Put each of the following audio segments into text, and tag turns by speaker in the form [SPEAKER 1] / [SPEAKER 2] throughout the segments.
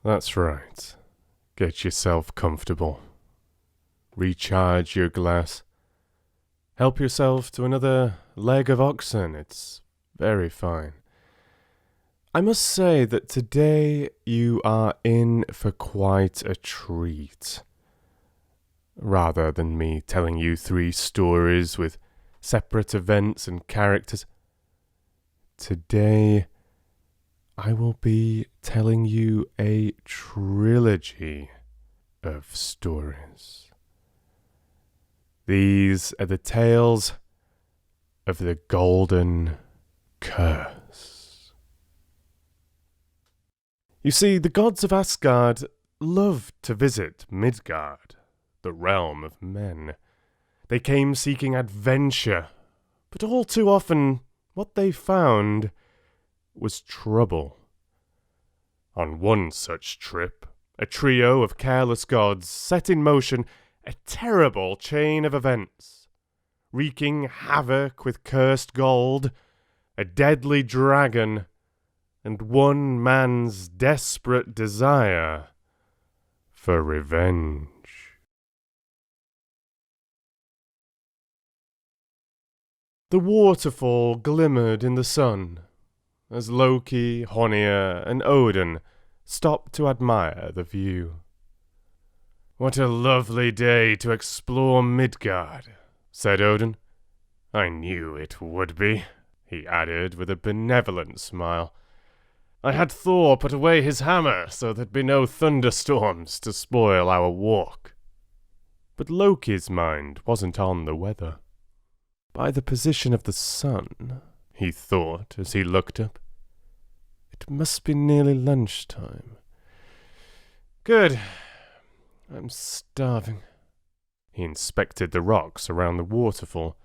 [SPEAKER 1] That's right. Get yourself comfortable. Recharge your glass. Help yourself to another leg of oxen. It's very fine. I must say that today you are in for quite a treat. Rather than me telling you 3 stories with separate events and characters, today I will be telling you a trilogy of stories. These are the tales of the Golden Curse. You see, the gods of Asgard loved to visit Midgard, the realm of men. They came seeking adventure, but all too often what they found was trouble. On one such trip, a trio of careless gods set in motion a terrible chain of events, wreaking havoc with cursed gold, a deadly dragon, and one man's desperate desire for revenge. The waterfall glimmered in the sun as Loki, Honir, and Odin stopped to admire the view. "What a lovely day to explore Midgard," said Odin. "I knew it would be," he added with a benevolent smile. "I had Thor put away his hammer so there'd be no thunderstorms to spoil our walk." But Loki's mind wasn't on the weather. By the position of the sun, he thought as he looked up, it must be nearly lunchtime. Good. I'm starving. He inspected the rocks around the waterfall,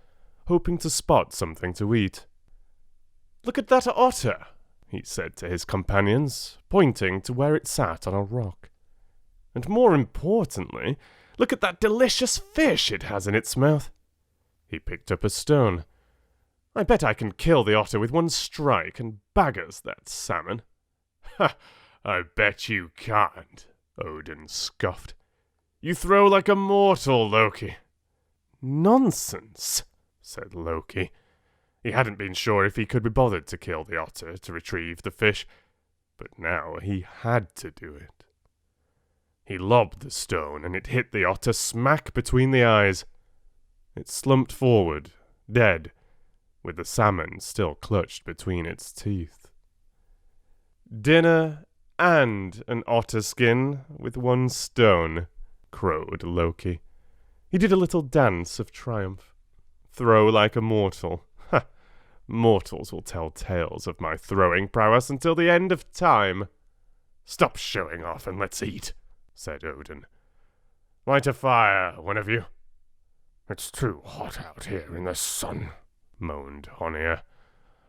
[SPEAKER 1] hoping to spot something to eat. "Look at that otter," he said to his companions, pointing to where it sat on a rock. "And more importantly, look at that delicious fish it has in its mouth." He picked up a stone. "I bet I can kill the otter with one strike and bag us that salmon." "Ha! I bet you can't," Odin scoffed. "You throw like a mortal, Loki." "Nonsense," said Loki. He hadn't been sure if he could be bothered to kill the otter to retrieve the fish, but now he had to do it. He lobbed the stone and it hit the otter smack between the eyes. It slumped forward, dead, with the salmon still clutched between its teeth. "Dinner and an otter skin with one stone," crowed Loki. He did a little dance of triumph. "Throw like a mortal. Ha! Mortals will tell tales of my throwing prowess until the end of time." "Stop showing off and let's eat," said Odin. "Light a fire, one of you." "It's too hot out here in the sun," moaned Honir.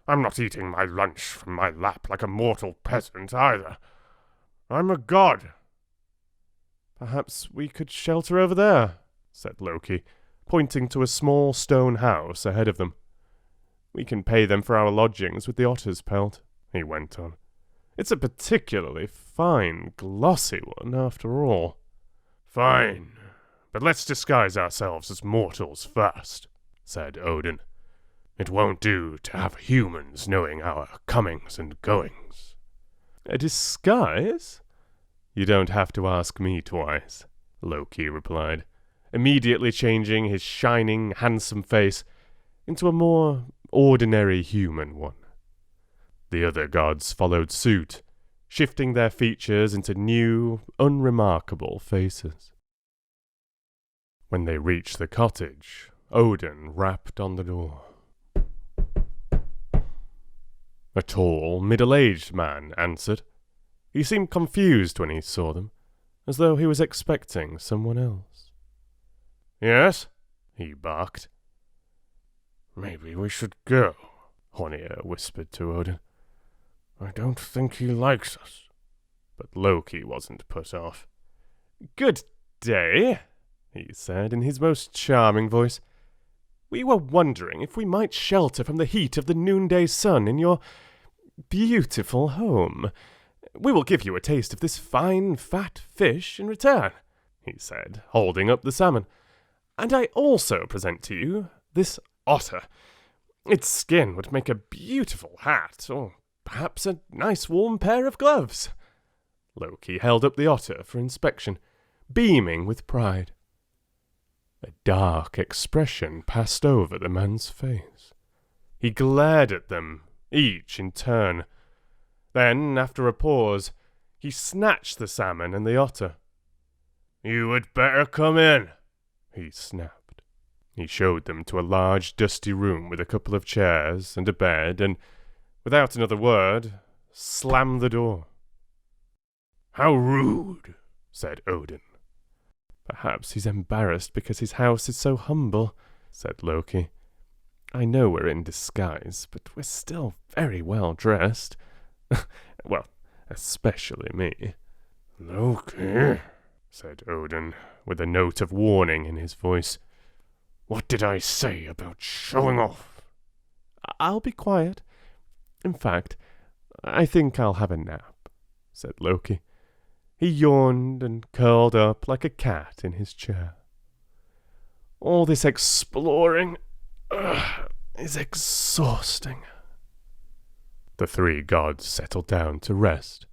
[SPEAKER 1] "I'm not eating my lunch from my lap like a mortal peasant either. I'm a god." "Perhaps we could shelter over there," said Loki, pointing to a small stone house ahead of them. "We can pay them for our lodgings with the otter's pelt," he went on. "It's a particularly fine, glossy one, after all." "Fine. But let's disguise ourselves as mortals first," said Odin. "It won't do to have humans knowing our comings and goings." "A disguise? You don't have to ask me twice," Loki replied, immediately changing his shining, handsome face into a more ordinary human one. The other gods followed suit, shifting their features into new, unremarkable faces. When they reached the cottage, Odin rapped on the door. A tall, middle-aged man answered. He seemed confused when he saw them, as though he was expecting someone else. "Yes?" he barked. "Maybe we should go," Honir whispered to Odin. "I don't think he likes us." But Loki wasn't put off. "Good day," he said in his most charming voice. "We were wondering if we might shelter from the heat of the noonday sun in your beautiful home. We will give you a taste of this fine, fat fish in return, he said, holding up the salmon. And I also present to you this otter. Its skin would make a beautiful hat, or perhaps a nice warm pair of gloves. Loki held up the otter for inspection, beaming with pride. A dark expression passed over the man's face. He glared at them, each in turn. Then, after a pause, he snatched the salmon and the otter. "You had better come in," he snapped. He showed them to a large dusty room with a couple of chairs and a bed and, without another word, slammed the door. "How rude," said Odin. "Perhaps he's embarrassed because his house is so humble," said Loki. "I know we're in disguise, but we're still very well dressed. Well, especially me." "Loki," said Odin, with a note of warning in his voice. "What did I say about showing off?" "I'll be quiet. In fact, I think I'll have a nap," said Loki. He yawned and curled up like a cat in his chair. "All this exploring is exhausting." The three gods settled down to rest,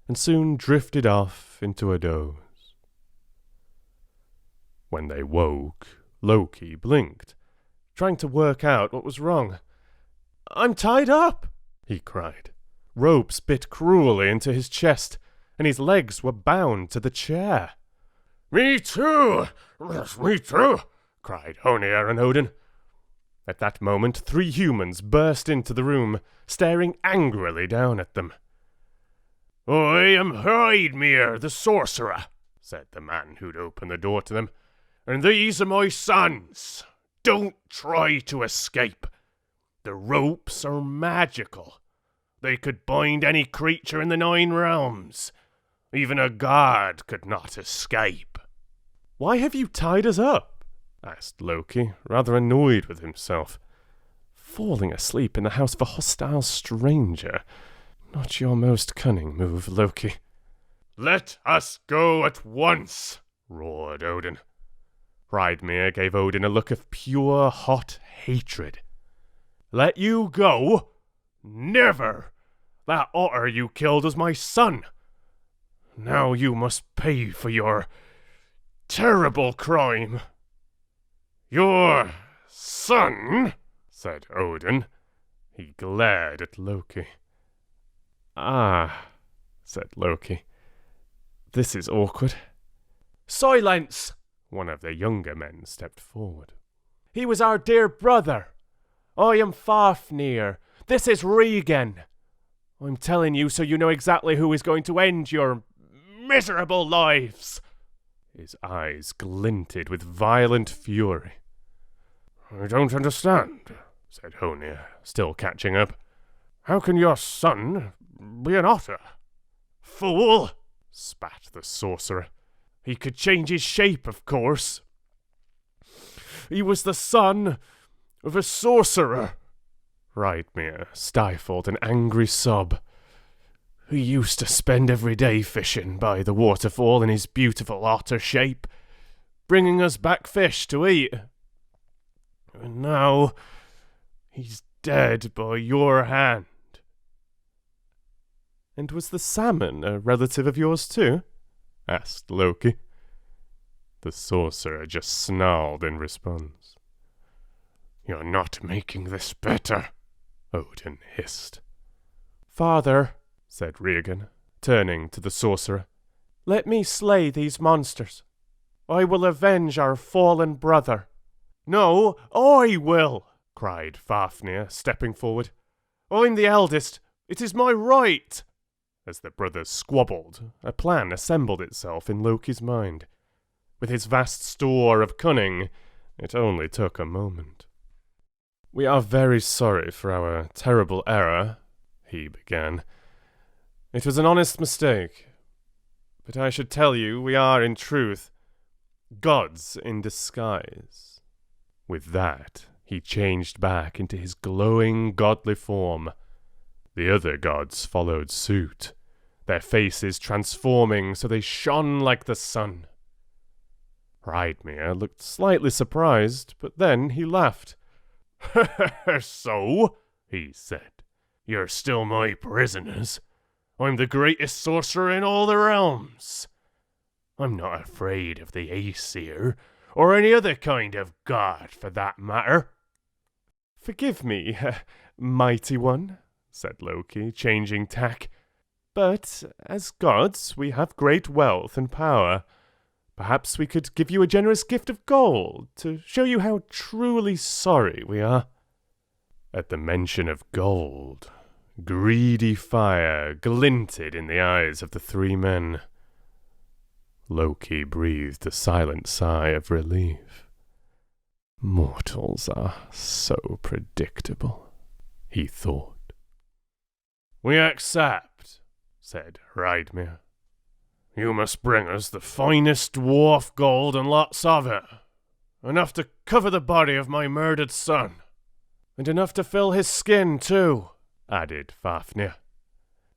[SPEAKER 1] and soon drifted off into a doze. When they woke, Loki blinked, trying to work out what was wrong. "I'm tied up!" he cried. Ropes bit cruelly into his chest, and his legs were bound to the chair. "Me too! Me too!" cried Honir and Odin. At that moment, three humans burst into the room, staring angrily down at them. "I am Hreidmir, the sorcerer," said the man who'd opened the door to them, "and these are my sons. Don't try to escape. The ropes are magical. They could bind any creature in the 9 realms. Even a god could not escape." "Why have you tied us up?" asked Loki, rather annoyed with himself. "Falling asleep in the house of a hostile stranger. Not your most cunning move, Loki." "Let us go at once," roared Odin. Hreidmir gave Odin a look of pure, hot hatred. "Let you go? Never! That otter you killed was my son. Now you must pay for your terrible crime." "Your son?" said Odin. He glared at Loki. "Ah," said Loki. "This is awkward." "Silence!" One of the younger men stepped forward. "He was our dear brother. I am Fafnir. This is Regan. I'm telling you so you know exactly who is going to end your miserable lives." His eyes glinted with violent fury. "I don't understand," said Honir, still catching up. "How can your son be an otter?" "Fool!" spat the sorcerer. "He could change his shape, of course. He was the son of a sorcerer." Hreidmir stifled an angry sob. "He used to spend every day fishing by the waterfall in his beautiful otter shape, bringing us back fish to eat. And now he's dead by your hand." "And was the salmon a relative of yours too?" asked Loki. The sorcerer just snarled in response. "You're not making this better," Odin hissed. "Father," said Regan, turning to the sorcerer, "let me slay these monsters. I will avenge our fallen brother." "No, I will!" cried Fafnir, stepping forward. "I'm the eldest. It is my right." As the brothers squabbled, a plan assembled itself in Loki's mind. With his vast store of cunning, it only took a moment. "We are very sorry for our terrible error," he began. "It was an honest mistake. But I should tell you we are, in truth, gods in disguise." With that, he changed back into his glowing godly form. The other gods followed suit, their faces transforming so they shone like the sun. Hreidmir looked slightly surprised, but then he laughed. "So," he said, "you're still my prisoners. I'm the greatest sorcerer in all the realms. I'm not afraid of the Aesir, or any other kind of god for that matter." "Forgive me, mighty one," said Loki, changing tack. "But as gods, we have great wealth and power. Perhaps we could give you a generous gift of gold to show you how truly sorry we are." At the mention of gold, greedy fire glinted in the eyes of the three men. Loki breathed a silent sigh of relief. Mortals are so predictable, he thought. "We accept," said Hreidmir. "You must bring us the finest dwarf gold and lots of it. Enough to cover the body of my murdered son. And enough to fill his skin, too," added Fafnir.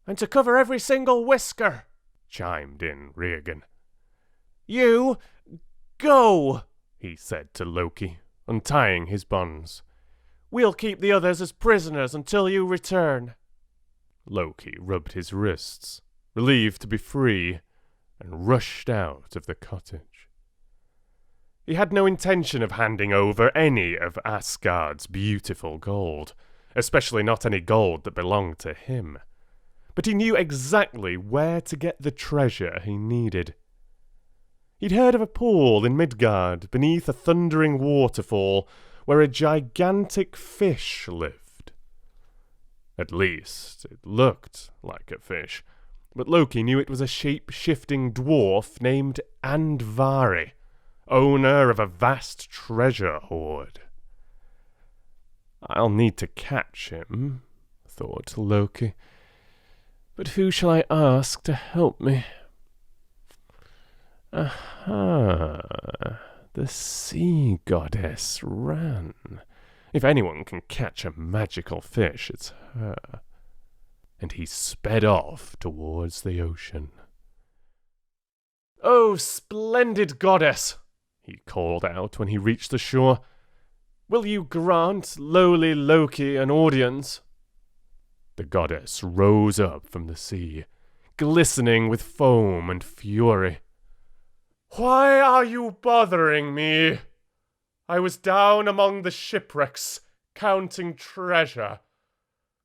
[SPEAKER 1] "And to cover every single whisker," chimed in Regan. "You go," he said to Loki, untying his bonds. "We'll keep the others as prisoners until you return." Loki rubbed his wrists, relieved to be free, and rushed out of the cottage. He had no intention of handing over any of Asgard's beautiful gold, especially not any gold that belonged to him. But he knew exactly where to get the treasure he needed. He'd heard of a pool in Midgard beneath a thundering waterfall where a gigantic fish lived. At least, it looked like a fish, but Loki knew it was a shape-shifting dwarf named Andvari, owner of a vast treasure hoard. "I'll need to catch him," thought Loki. "But who shall I ask to help me?" Aha! The sea goddess Ran. If anyone can catch a magical fish, it's her. And he sped off towards the ocean. "Oh, splendid goddess!" he called out when he reached the shore. "Will you grant lowly Loki an audience?" The goddess rose up from the sea, glistening with foam and fury. "Why are you bothering me? I was down among the shipwrecks, counting treasure.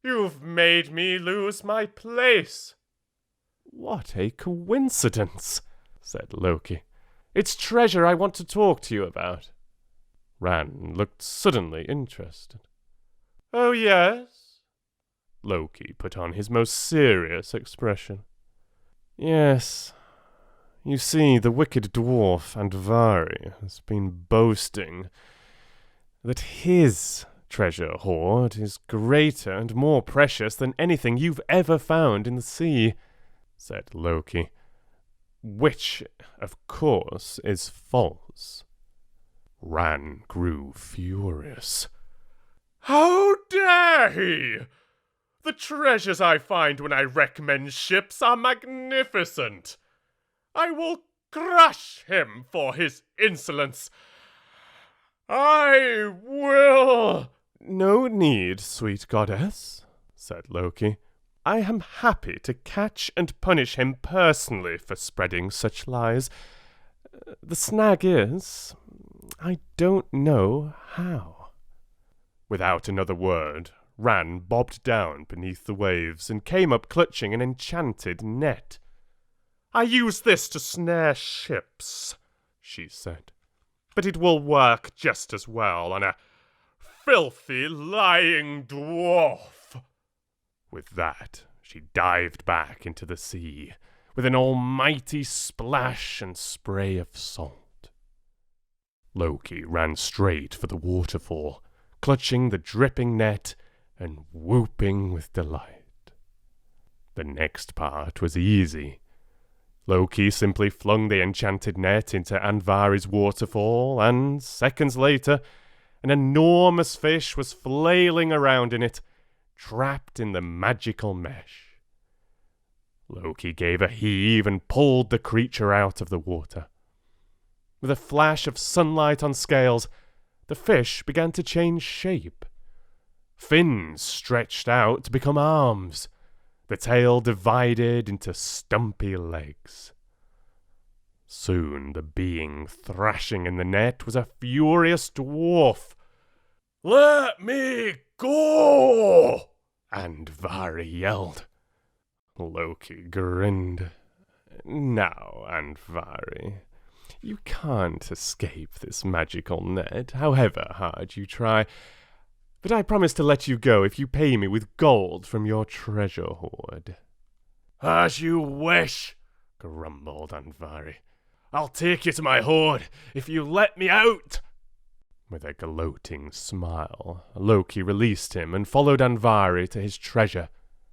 [SPEAKER 1] You've made me lose my place." "What a coincidence," said Loki. "It's treasure I want to talk to you about." Ran looked suddenly interested. "Oh, yes?" Loki put on his most serious expression. "Yes. You see, the wicked dwarf Andvari has been boasting that his treasure hoard is greater and more precious than anything you've ever found in the sea," said Loki. "Which, of course, is false." Ran grew furious. "How dare he? The treasures I find when I wreck men's ships are magnificent. I will crush him for his insolence. I will—" "No need, sweet goddess," said Loki. "I am happy to catch and punish him personally for spreading such lies. The snag is, I don't know how." Without another word, Ran bobbed down beneath the waves and came up clutching an enchanted net. "I use this to snare ships," she said, "but it will work just as well on a filthy, lying dwarf." With that, she dived back into the sea, with an almighty splash and spray of salt. Loki ran straight for the waterfall, clutching the dripping net and whooping with delight. The next part was easy. Loki simply flung the enchanted net into Andvari's waterfall, and seconds later, an enormous fish was flailing around in it, trapped in the magical mesh. Loki gave a heave and pulled the creature out of the water. With a flash of sunlight on scales, the fish began to change shape. Fins stretched out to become arms. The tail divided into stumpy legs. Soon the being thrashing in the net was a furious dwarf. "Let me go!" Andvari yelled. Loki grinned. "Now, Andvari, you can't escape this magical net, however hard you try. But I promise to let you go if you pay me with gold from your treasure hoard." "As you wish," grumbled Andvari. "I'll take you to my hoard if you let me out." With a gloating smile, Loki released him and followed Andvari to his treasure,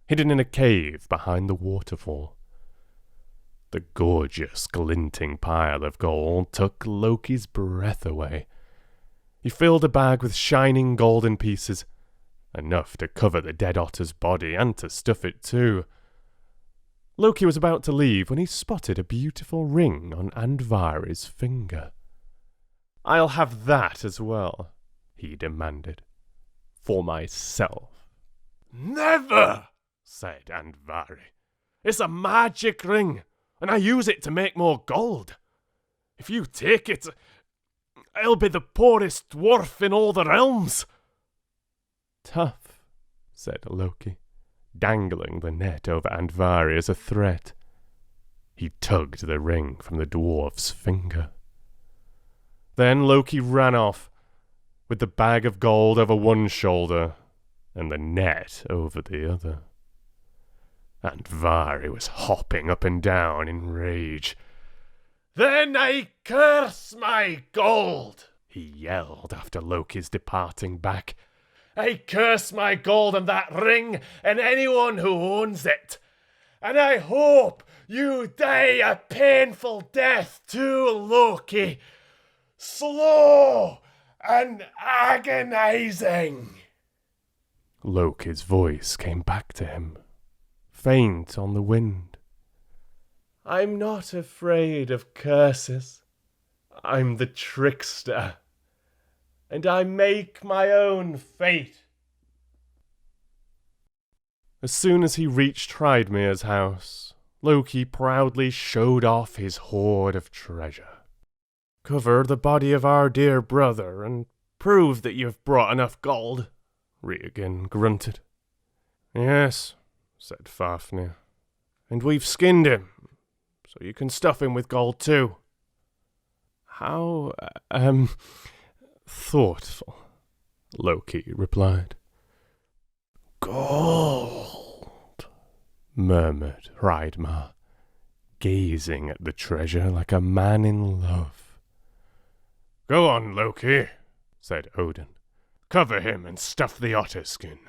[SPEAKER 1] hidden in a cave behind the waterfall. The gorgeous, glinting pile of gold took Loki's breath away. He filled a bag with shining golden pieces, enough to cover the dead otter's body and to stuff it too. Loki was about to leave when he spotted a beautiful ring on Andvari's finger. "I'll have that as well," he demanded. "For myself." "Never!" said Andvari. "It's a magic ring, and I use it to make more gold. If you take it, I'll be the poorest dwarf in all the realms." "Tough," said Loki, dangling the net over Andvari as a threat. He tugged the ring from the dwarf's finger. Then Loki ran off, with the bag of gold over one shoulder and the net over the other. Andvari was hopping up and down in rage. "Then I curse my gold!" he yelled after Loki's departing back. "I curse my gold and that ring and anyone who owns it. And I hope you die a painful death too, Loki. Slow and agonizing." Loki's voice came back to him, faint on the wind. "I'm not afraid of curses. I'm the trickster, and I make my own fate." As soon as he reached Hreidmir's house, Loki proudly showed off his hoard of treasure. "Cover the body of our dear brother and prove that you've brought enough gold," Regan grunted. "Yes," said Fafnir, "and we've skinned him, so you can stuff him with gold too." "How, thoughtful," Loki replied. "Gold," murmured Hreidmar, gazing at the treasure like a man in love. "Go on, Loki," said Odin. "Cover him and stuff the otter skin.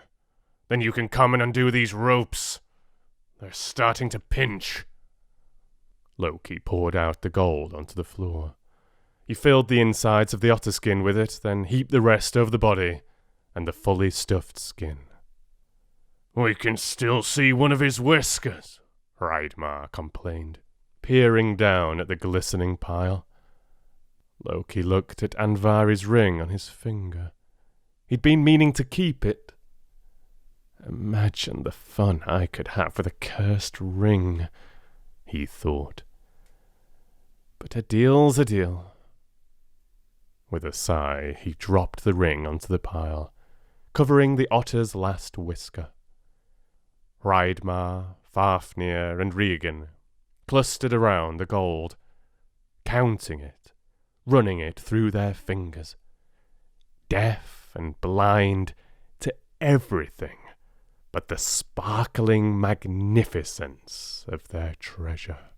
[SPEAKER 1] Then you can come and undo these ropes. They're starting to pinch." Loki poured out the gold onto the floor. He filled the insides of the otter skin with it, then heaped the rest over the body and the fully stuffed skin. "We can still see one of his whiskers," Hreidmar complained, peering down at the glistening pile. Loki looked at Andvari's ring on his finger. He'd been meaning to keep it. Imagine the fun I could have with a cursed ring, he thought. But a deal's a deal. With a sigh, he dropped the ring onto the pile, covering the otter's last whisker. Hreidmar, Fafnir, and Regan clustered around the gold, counting it, running it through their fingers, deaf and blind to everything but the sparkling magnificence of their treasure.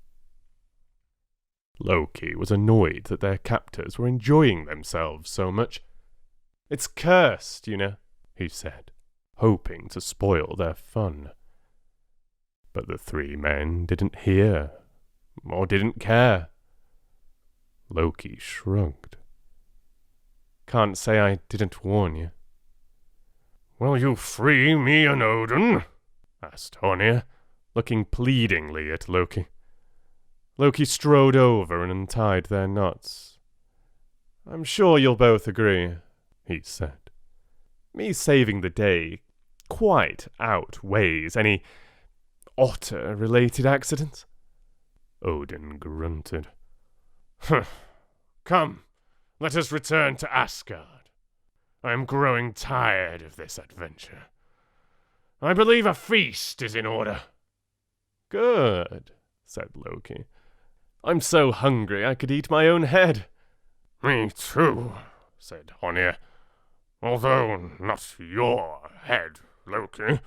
[SPEAKER 1] Loki was annoyed that their captors were enjoying themselves so much. "It's cursed, you know," he said, hoping to spoil their fun. But the three men didn't hear, or didn't care. Loki shrugged. "Can't say I didn't warn you." "Will you free me and Odin?" asked Honir, looking pleadingly at Loki. Loki strode over and untied their knots. "I'm sure you'll both agree," he said. "Me saving the day quite outweighs any otter-related accidents." Odin grunted. "Come, let us return to Asgard. I am growing tired of this adventure. I believe a feast is in order." "Good," said Loki. "I'm so hungry I could eat my own head."
[SPEAKER 2] "Me too," said Honir. "Although not your head, Loki.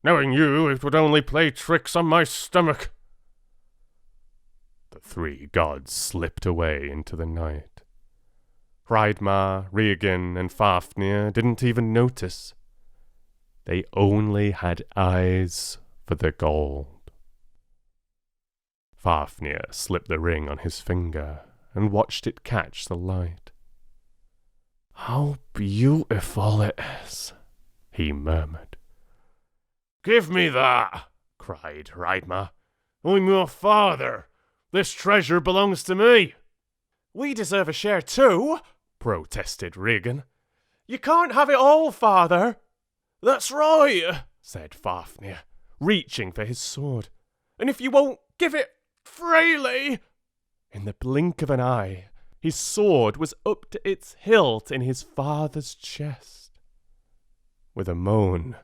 [SPEAKER 2] Knowing you, it would only play tricks on my stomach."
[SPEAKER 1] The three gods slipped away into the night. Hreidmar, Regin, and Fafnir didn't even notice. They only had eyes for the gold. Fafnir slipped the ring on his finger and watched it catch the light. "How beautiful it is," he murmured.
[SPEAKER 2] "Give me that!" cried Hreidmar. "I'm your father. This treasure belongs to me."
[SPEAKER 1] "We deserve a share too," protested Regin. "You can't have it all, father."
[SPEAKER 2] "That's right,"
[SPEAKER 1] said Fafnir, reaching for his sword. "And if you won't give it freely—" In the blink of an eye, his sword was up to its hilt in his father's chest. With a moan,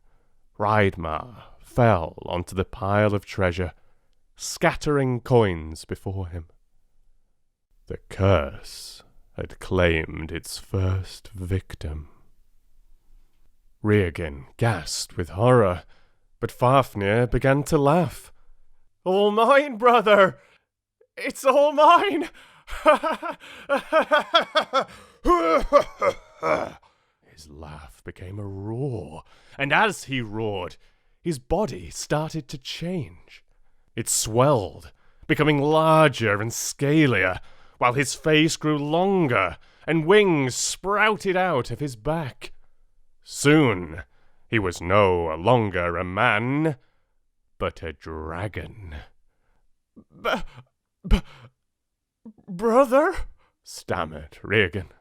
[SPEAKER 1] Hreidmar fell onto the pile of treasure, scattering coins before him. The curse had claimed its first victim. Regin gasped with horror, but Fafnir began to laugh. "All mine, brother! It's all mine!" His laugh became a roar, and as he roared, his body started to change. It swelled, becoming larger and scalier, while his face grew longer and wings sprouted out of his back. Soon, he was no longer a man, but a dragon. "Brother?" stammered Regin.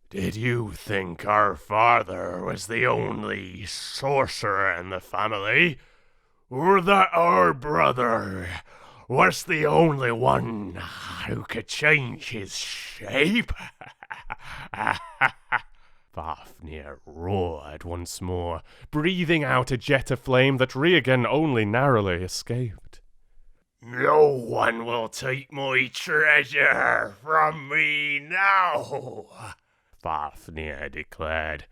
[SPEAKER 2] "Did you think our father was the only sorcerer in the family? Or that our brother was the only one who could change his shape?"
[SPEAKER 1] Fafnir roared once more, breathing out a jet of flame that Regin only narrowly escaped.
[SPEAKER 2] "No one will take my treasure from me now," Fafnir declared.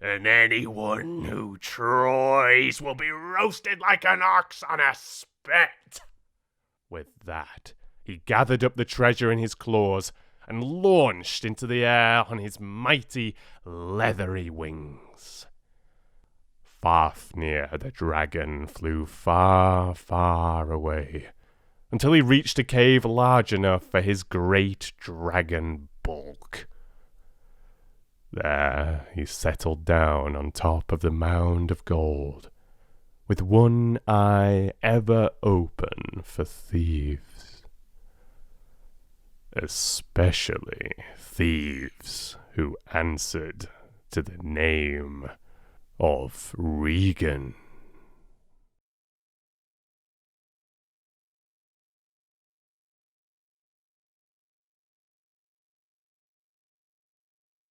[SPEAKER 2] "And anyone who tries will be roasted like an ox on a spit."
[SPEAKER 1] With that, he gathered up the treasure in his claws and launched into the air on his mighty, leathery wings. Fafnir the dragon flew far, far away, until he reached a cave large enough for his great dragon bulk. There he settled down on top of the mound of gold, with one eye ever open for thieves. Especially thieves who answered to the name of Regin.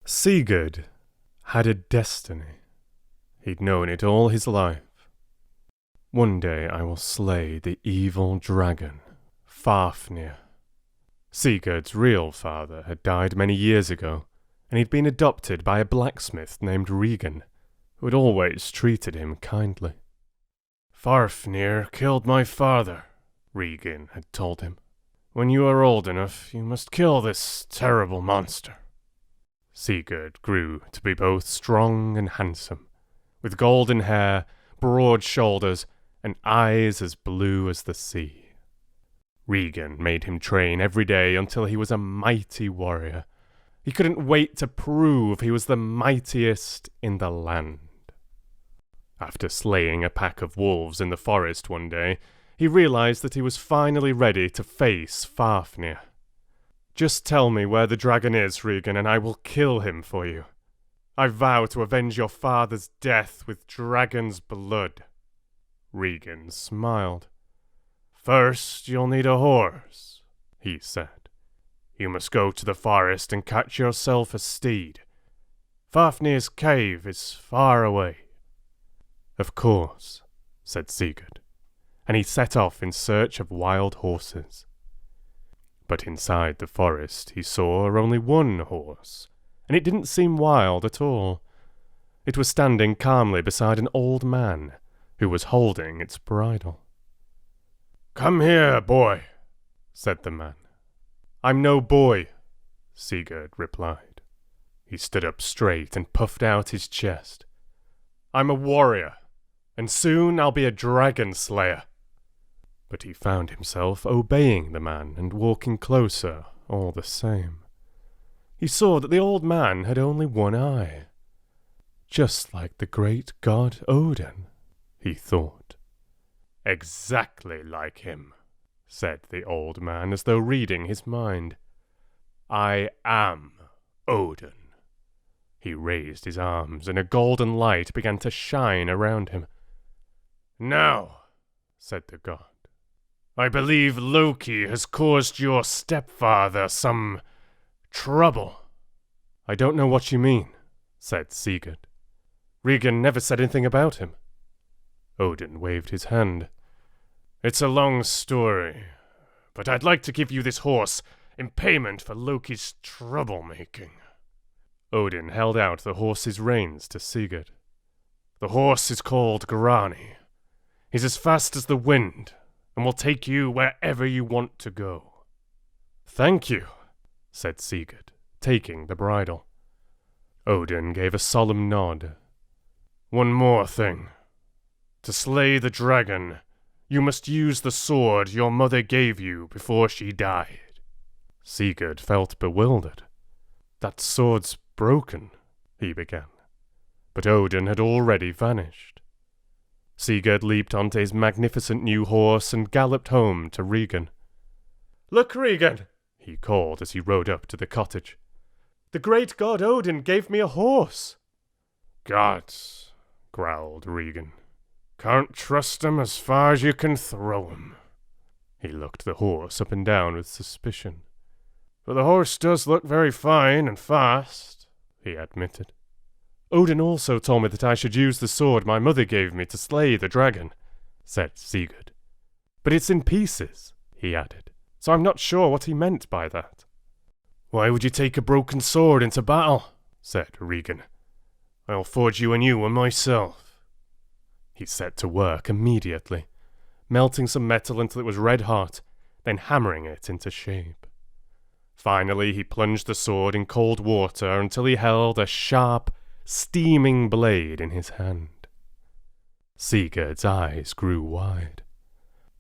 [SPEAKER 1] Sigurd had a destiny. He'd known it all his life. One day I will slay the evil dragon, Fafnir. Sigurd's real father had died many years ago, and he'd been adopted by a blacksmith named Regin, who had always treated him kindly. "Fafnir killed my father," Regin had told him. "When you are old enough, you must kill this terrible monster." Sigurd grew to be both strong and handsome, with golden hair, broad shoulders, and eyes as blue as the sea. Regin made him train every day until he was a mighty warrior. He couldn't wait to prove he was the mightiest in the land. After slaying a pack of wolves in the forest one day, he realized that he was finally ready to face Fafnir. "Just tell me where the dragon is, Regan, and I will kill him for you. I vow to avenge your father's death with dragon's blood." Regan smiled. "First, you'll need a horse," he said. "You must go to the forest and catch yourself a steed. Fafnir's cave is far away." "Of course," said Sigurd, and he set off in search of wild horses. But inside the forest he saw only one horse, and it didn't seem wild at all. It was standing calmly beside an old man, who was holding its bridle. "Come here, boy," said the man. "I'm no boy," Sigurd replied. He stood up straight and puffed out his chest. "I'm a warrior, and soon I'll be a dragon slayer." But he found himself obeying the man and walking closer all the same. He saw that the old man had only one eye. Just like the great god Odin, he thought. "Exactly like him," said the old man as though reading his mind. "I am Odin." He raised his arms and a golden light began to shine around him. "Now," said the god, "I believe Loki has caused your stepfather some trouble." "I don't know what you mean," said Sigurd. "Regan never said anything about him." Odin waved his hand. "It's a long story, but I'd like to give you this horse in payment for Loki's troublemaking." Odin held out the horse's reins to Sigurd. "The horse is called Grani. He's as fast as the wind, and will take you wherever you want to go." "Thank you," said Sigurd, taking the bridle. Odin gave a solemn nod. "One more thing. To slay the dragon, you must use the sword your mother gave you before she died." Sigurd felt bewildered. "That sword's broken," he began. But Odin had already vanished. Sigurd leaped onto his magnificent new horse and galloped home to Regan. "Look, Regan," he called as he rode up to the cottage. "The great god Odin gave me a horse." "Gods," growled Regan. "Can't trust 'em as far as you can throw 'em." He looked the horse up and down with suspicion. "But the horse does look very fine and fast," he admitted. "Odin also told me that I should use the sword my mother gave me to slay the dragon," said Sigurd. "But it's in pieces," he added, "so I'm not sure what he meant by that." "Why would you take a broken sword into battle?" said Regan. "I'll forge you a new one myself." He set to work immediately, melting some metal until it was red hot, then hammering it into shape. Finally, he plunged the sword in cold water until he held a sharp, steaming blade in his hand. Sigurd's eyes grew wide.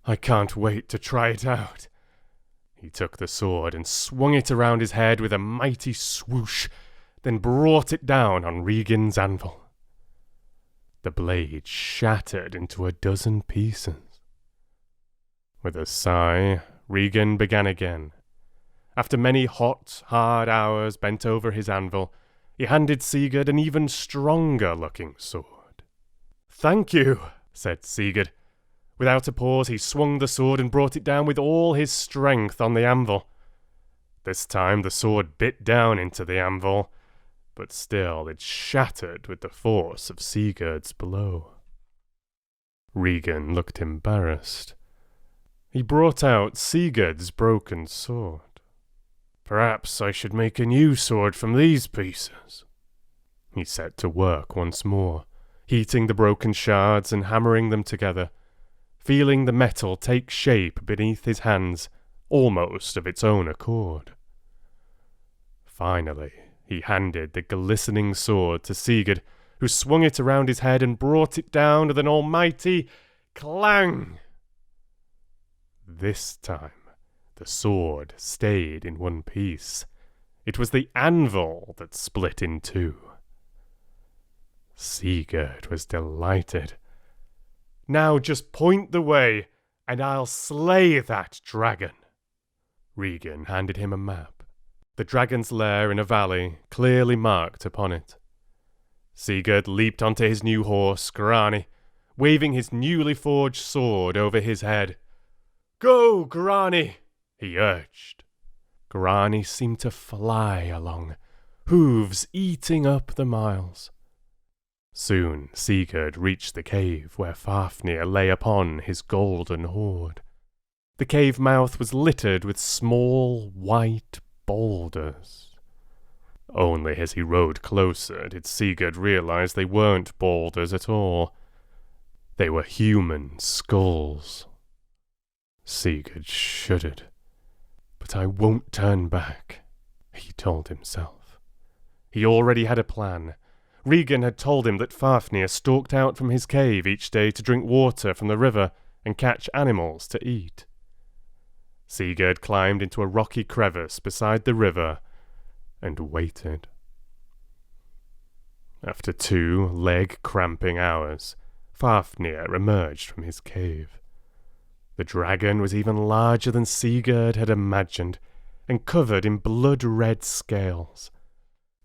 [SPEAKER 1] "I can't wait to try it out." He took the sword and swung it around his head with a mighty swoosh, then brought it down on Regan's anvil. The blade shattered into a dozen pieces. With a sigh, Regan began again. After many hot, hard hours bent over his anvil, he handed Sigurd an even stronger-looking sword. "Thank you," said Sigurd. Without a pause, he swung the sword and brought it down with all his strength on the anvil. This time the sword bit down into the anvil, but still it shattered with the force of Sigurd's blow. Regan looked embarrassed. He brought out Sigurd's broken sword. "Perhaps I should make a new sword from these pieces." He set to work once more, heating the broken shards and hammering them together, feeling the metal take shape beneath his hands, almost of its own accord. Finally, he handed the glistening sword to Sigurd, who swung it around his head and brought it down with an almighty clang. This time, the sword stayed in one piece. It was the anvil that split in two. Sigurd was delighted. "Now just point the way, and I'll slay that dragon." Regan handed him a map, the dragon's lair in a valley clearly marked upon it. Sigurd leaped onto his new horse, Grani, waving his newly forged sword over his head. "Go, Grani!" he urged. Grani seemed to fly along, hooves eating up the miles. Soon Sigurd reached the cave where Fafnir lay upon his golden hoard. The cave mouth was littered with small, white boulders. Only as he rode closer did Sigurd realize they weren't boulders at all. They were human skulls. Sigurd shuddered. "But I won't turn back," he told himself. He already had a plan. Regan had told him that Fafnir stalked out from his cave each day to drink water from the river and catch animals to eat. Sigurd climbed into a rocky crevice beside the river and waited. After 2 leg-cramping hours, Fafnir emerged from his cave. The dragon was even larger than Sigurd had imagined, and covered in blood-red scales.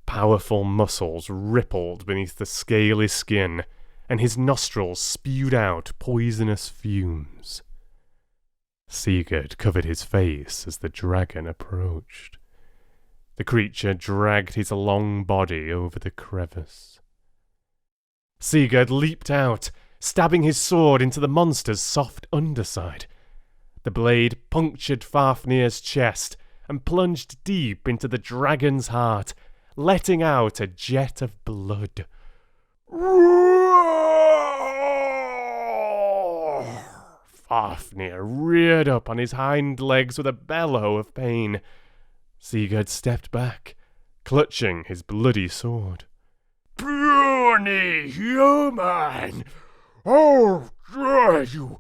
[SPEAKER 1] Powerful muscles rippled beneath the scaly skin, and his nostrils spewed out poisonous fumes. Sigurd covered his face as the dragon approached. The creature dragged his long body over the crevice. Sigurd leaped out, stabbing his sword into the monster's soft underside. The blade punctured Fafnir's chest and plunged deep into the dragon's heart, letting out a jet of blood. Fafnir reared up on his hind legs with a bellow of pain. Sigurd stepped back, clutching his bloody sword.
[SPEAKER 2] "Puny human! How dare you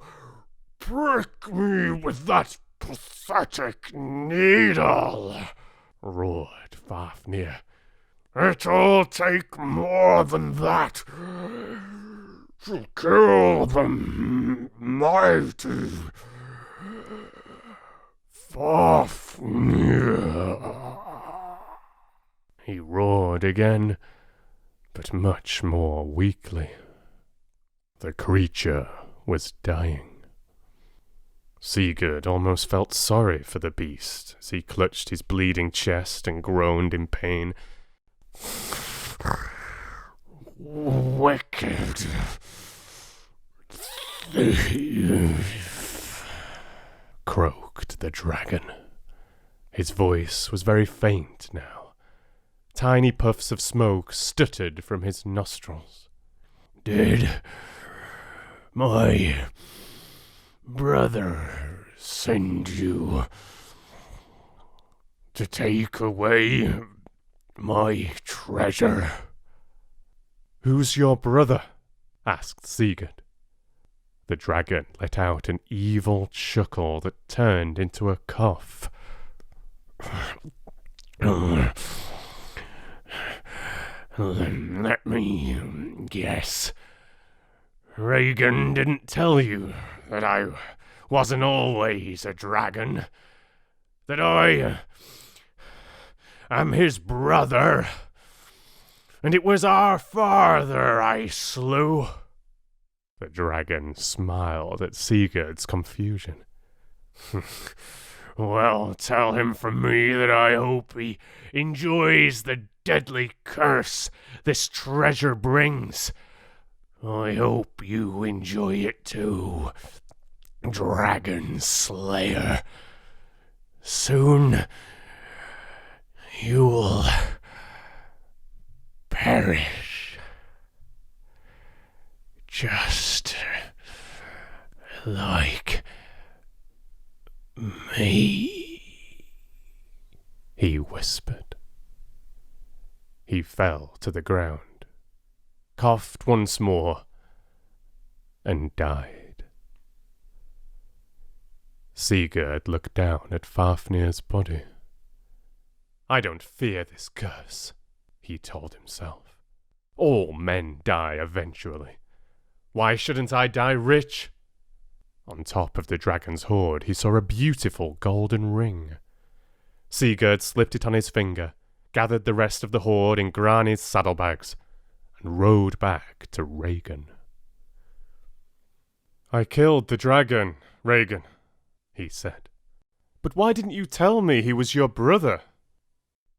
[SPEAKER 2] prick me with that pathetic needle?" roared Fafnir. "It'll take more than that to kill the mighty Fafnir."
[SPEAKER 1] He roared again, but much more weakly. The creature was dying. Sigurd almost felt sorry for the beast as he clutched his bleeding chest and groaned in pain.
[SPEAKER 2] "Wicked thief,"
[SPEAKER 1] croaked the dragon. His voice was very faint now. Tiny puffs of smoke stuttered from his nostrils.
[SPEAKER 2] "Did my brother send you to take away my treasure?"
[SPEAKER 1] "Who's your brother?" asked Sigurd. The dragon let out an evil chuckle that turned into a cough.
[SPEAKER 2] "Let me guess. Regan didn't tell you that I wasn't always a dragon? That I am his brother? And it was our father I slew?"
[SPEAKER 1] The dragon smiled at Sigurd's confusion.
[SPEAKER 2] "Well, tell him from me that I hope he enjoys the deadly curse this treasure brings. I hope you enjoy it too, Dragon Slayer. Soon you'll perish, just like me,"
[SPEAKER 1] he whispered. He fell to the ground, coughed once more, and died. Sigurd looked down at Fafnir's body. "I don't fear this curse," he told himself. "All men die eventually. Why shouldn't I die rich? On top of the dragon's hoard, he saw a beautiful golden ring. Sigurd slipped it on his finger, gathered the rest of the hoard in Grani's saddlebags, and rode back to Regin. "I killed the dragon, Regin," he said. "But why didn't you tell me he was your brother?"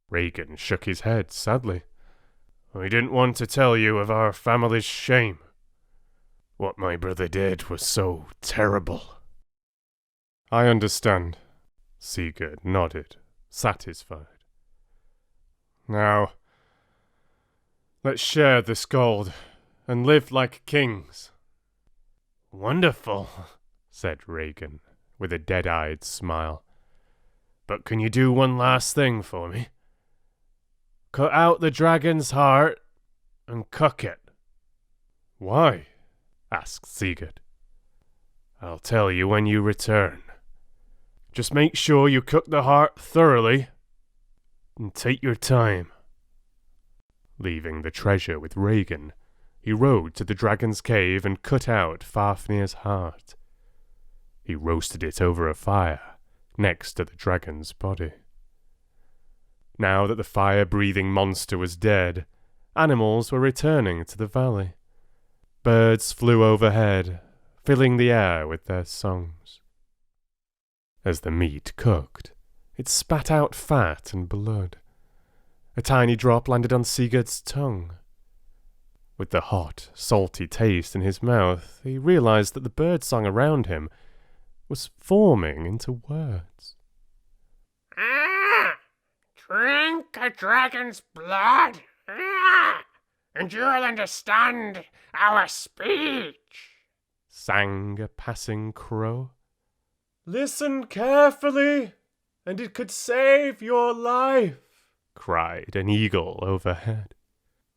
[SPEAKER 1] Regin shook his head sadly. "I didn't want to tell you of our family's shame. What my brother did was so terrible." "I understand." Sigurd nodded, satisfied. "Now, let's share this gold and live like kings." "Wonderful," said Regin, with a dead-eyed smile. "But can you do one last thing for me? Cut out the dragon's heart and cook it." "Why?" asked Sigurd. "I'll tell you when you return. Just make sure you cook the heart thoroughly, and take your time." Leaving the treasure with Regin, he rode to the dragon's cave and cut out Fafnir's heart. He roasted it over a fire next to the dragon's body. Now that the fire-breathing monster was dead, animals were returning to the valley. Birds flew overhead, filling the air with their songs. As the meat cooked, it spat out fat and blood. A tiny drop landed on Sigurd's tongue. With the hot, salty taste in his mouth, he realized that the birdsong around him was forming into words.
[SPEAKER 2] Drink a dragon's blood, and you'll understand our speech,"
[SPEAKER 1] sang a passing crow. "Listen carefully, and it could save your life," cried an eagle overhead.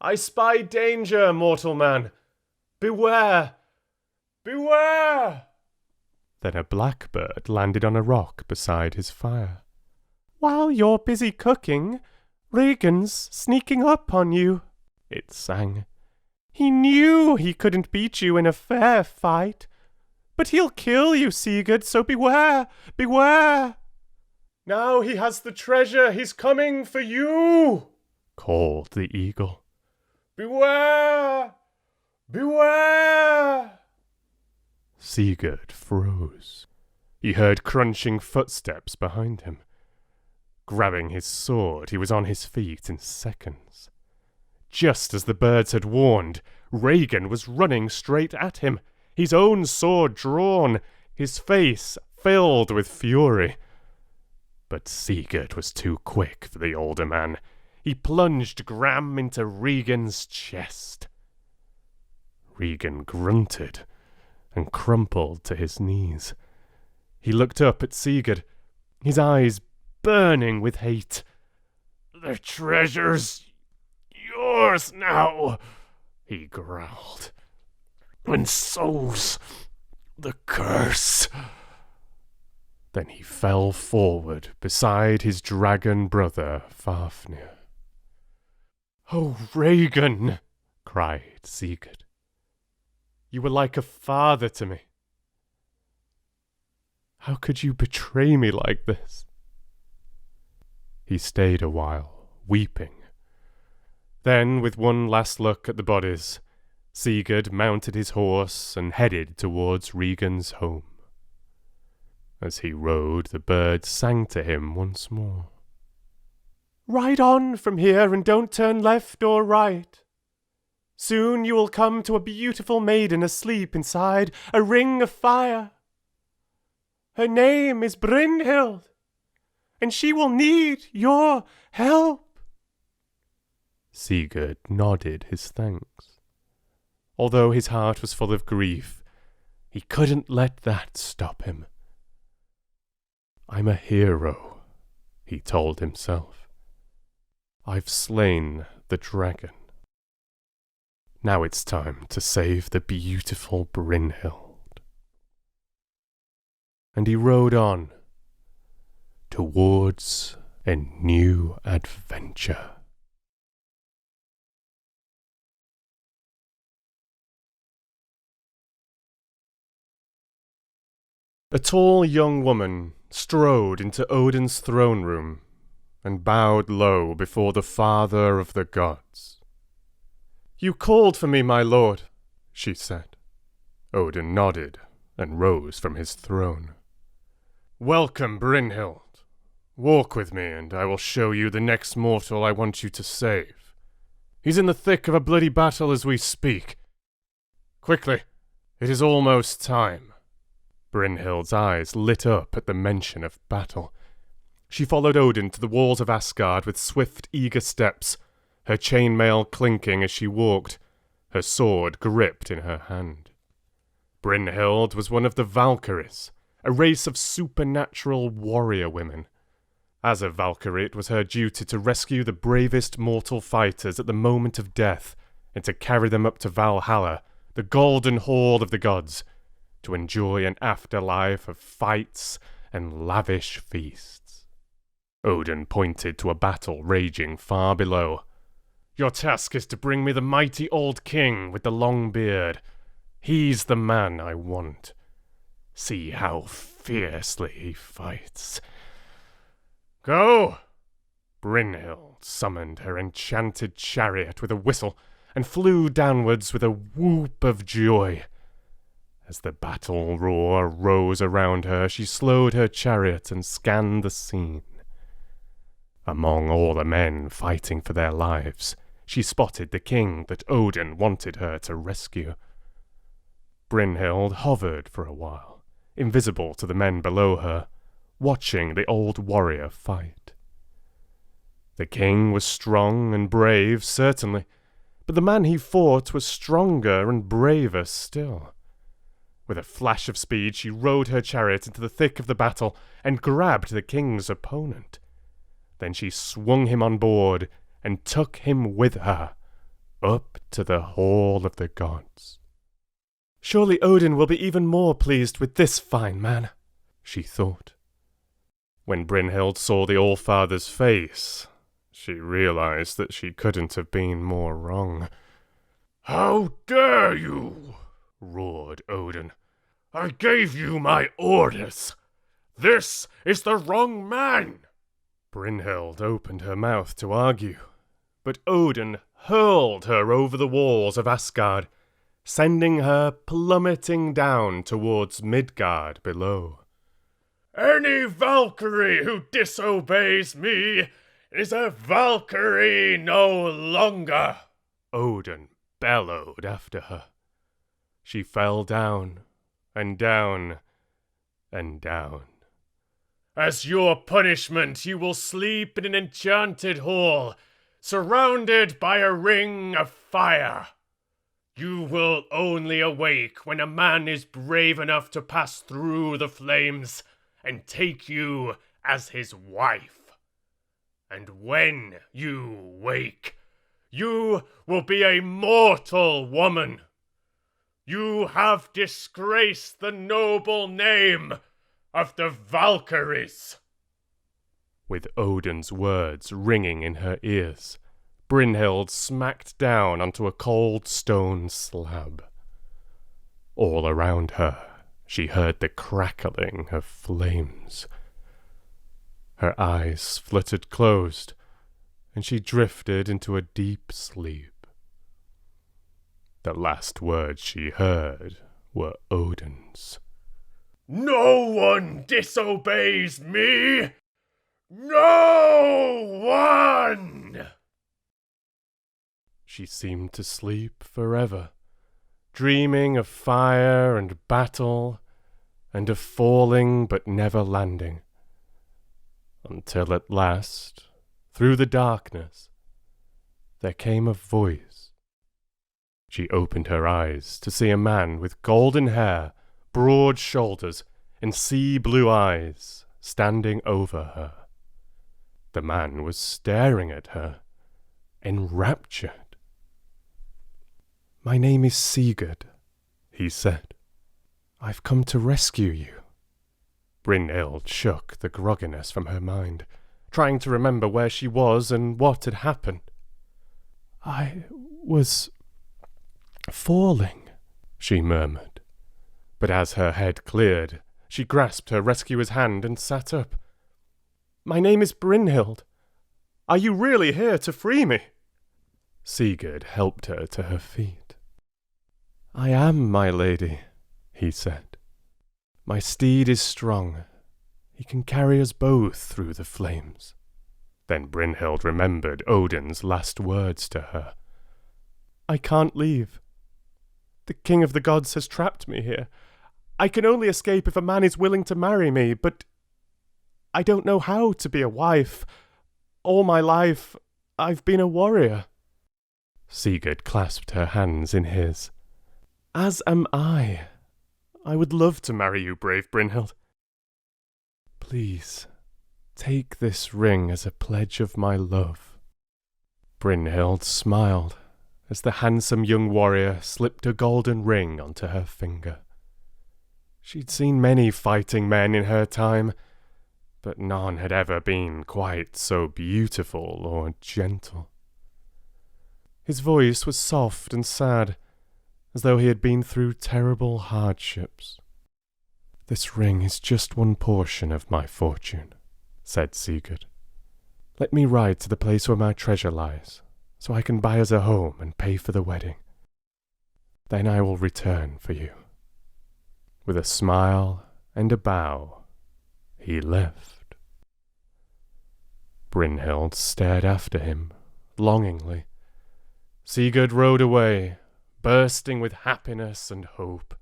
[SPEAKER 1] "I spy danger, mortal man. Beware! Beware!" Then a blackbird landed on a rock beside his fire. "While you're busy cooking, Regin's sneaking up on you," it sang. "He knew he couldn't beat you in a fair fight. But he'll kill you, Sigurd, so beware, beware!" "Now he has the treasure, he's coming for you," called the eagle. "Beware! Beware!" Sigurd froze. He heard crunching footsteps behind him. Grabbing his sword, he was on his feet in seconds. Just as the birds had warned, Regin was running straight at him, his own sword drawn, his face filled with fury. But Sigurd was too quick for the older man. He plunged Gram into Regin's chest. Regin grunted and crumpled to his knees. He looked up at Sigurd, his eyes burning with hate.
[SPEAKER 2] "The treasure's yours now," he growled. "And so's the curse."
[SPEAKER 1] Then he fell forward beside his dragon brother Fafnir. "Oh, Regin!" cried Sigurd. "You were like a father to me. How could you betray me like this?" He stayed a while, weeping. Then, with one last look at the bodies, Sigurd mounted his horse and headed towards Regin's home. As he rode, the birds sang to him once more. "Ride on from here and don't turn left or right. Soon you will come to a beautiful maiden asleep inside a ring of fire. Her name is Brynhild, and she will need your help." Sigurd nodded his thanks. Although his heart was full of grief, he couldn't let that stop him. "I'm a hero," he told himself. "I've slain the dragon. Now it's time to save the beautiful Brynhild." And he rode on towards a new adventure. A tall young woman strode into Odin's throne room and bowed low before the father of the gods. "You called for me, my lord," she said. Odin nodded and rose from his throne. "Welcome, Brynhild. Walk with me, and I will show you the next mortal I want you to save. He's in the thick of a bloody battle as we speak. Quickly, it is almost time." Brynhild's eyes lit up at the mention of battle. She followed Odin to the walls of Asgard with swift, eager steps, her chainmail clinking as she walked, her sword gripped in her hand. Brynhild was one of the Valkyries, a race of supernatural warrior women. As a Valkyrie, it was her duty to rescue the bravest mortal fighters at the moment of death and to carry them up to Valhalla, the golden hall of the gods, to enjoy an afterlife of fights and lavish feasts. Odin pointed to a battle raging far below. "Your task is to bring me the mighty old king with the long beard. He's the man I want. See how fiercely he fights. Go!" Brynhild summoned her enchanted chariot with a whistle and flew downwards with a whoop of joy. As the battle roar rose around her, she slowed her chariot and scanned the scene. Among all the men fighting for their lives, she spotted the king that Odin wanted her to rescue. Brynhild hovered for a while, invisible to the men below her, watching the old warrior fight. The king was strong and brave, certainly, but the man he fought was stronger and braver still. With a flash of speed, she rode her chariot into the thick of the battle and grabbed the king's opponent. Then she swung him on board and took him with her, up to the hall of the gods. "Surely Odin will be even more pleased with this fine man," she thought. When Brynhild saw the Allfather's face, she realized that she couldn't have been more wrong. "How dare you!" roared Odin. "I gave you my orders. This is the wrong man!" Brynhild opened her mouth to argue, but Odin hurled her over the walls of Asgard, sending her plummeting down towards Midgard below. "Any Valkyrie who disobeys me is a Valkyrie no longer!" Odin bellowed after her. She fell down, and down, and down. "As your punishment, you will sleep in an enchanted hall, surrounded by a ring of fire. You will only awake when a man is brave enough to pass through the flames and take you as his wife. And when you wake, you will be a mortal woman. You have disgraced the noble name of the Valkyries." With Odin's words ringing in her ears, Brynhild smacked down onto a cold stone slab. All around her, she heard the crackling of flames. Her eyes fluttered closed, and she drifted into a deep sleep. The last words she heard were Odin's. "No one disobeys me! No one!" She seemed to sleep forever, dreaming of fire and battle, and of falling but never landing. Until at last, through the darkness, there came a voice. She opened her eyes to see a man with golden hair, broad shoulders, and sea-blue eyes standing over her. The man was staring at her, enraptured. "My name is Sigurd," he said. "I've come to rescue you." Brynhild shook the grogginess from her mind, trying to remember where she was and what had happened. "I was falling," she murmured. But as her head cleared, She grasped her rescuer's hand and sat up. "My name is Brynhild. Are you really here to free me?" Sigurd helped her to her feet. "I am, my lady," he said. "My steed is strong. He can carry us both through the flames." Then Brynhild remembered Odin's last words to her. "I can't leave. The king of the gods has trapped me here. I can only escape if a man is willing to marry me, but I don't know how to be a wife. All my life, I've been a warrior." Sigurd clasped her hands in his. "As am I. I would love to marry you, brave Brynhild. Please, take this ring as a pledge of my love." Brynhild smiled as the handsome young warrior slipped a golden ring onto her finger. She'd seen many fighting men in her time, but none had ever been quite so beautiful or gentle. His voice was soft and sad, as though he had been through terrible hardships. "This ring is just one portion of my fortune," said Sigurd. "Let me ride to the place where my treasure lies, so I can buy us a home and pay for the wedding. Then I will return for you." With a smile and a bow, he left. Brynhild stared after him, longingly. Sigurd rode away, bursting with happiness and hope.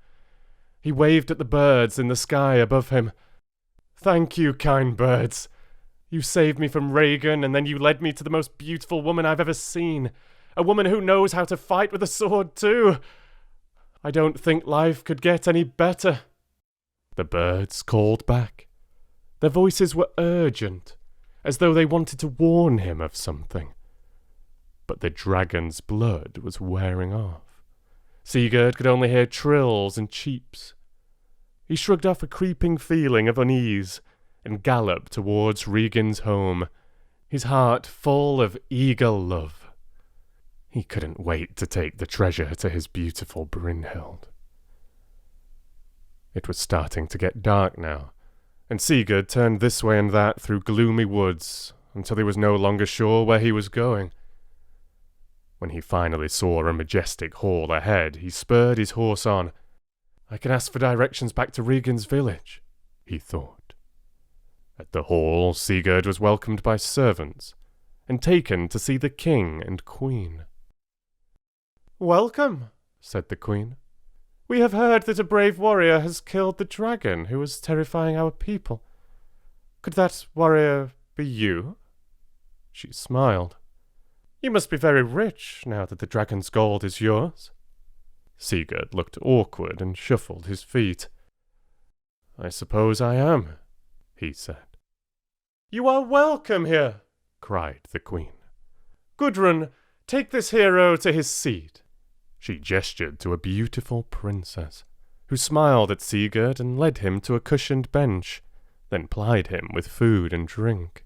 [SPEAKER 1] He waved at the birds in the sky above him. "Thank you, kind birds. You saved me from Regan, and then you led me to the most beautiful woman I've ever seen. A woman who knows how to fight with a sword, too. I don't think life could get any better." The birds called back. Their voices were urgent, as though they wanted to warn him of something. But the dragon's blood was wearing off. Sigurd could only hear trills and cheeps. He shrugged off a creeping feeling of unease and galloped towards Regan's home, his heart full of eager love. He couldn't wait to take the treasure to his beautiful Brynhild. It was starting to get dark now, and Sigurd turned this way and that through gloomy woods until he was no longer sure where he was going. When he finally saw a majestic hall ahead, he spurred his horse on. "I can ask for directions back to Regan's village," he thought. At the hall, Sigurd was welcomed by servants and taken to see the king and queen. "Welcome," said the queen. "We have heard that a brave warrior has killed the dragon who was terrifying our people. Could that warrior be you?" She smiled. "You must be very rich now that the dragon's gold is yours." Sigurd looked awkward and shuffled his feet. "I suppose I am," he said. "You are welcome here," cried the queen. "Gudrun, take this hero to his seat." She gestured to a beautiful princess, who smiled at Sigurd and led him to a cushioned bench, then plied him with food and drink.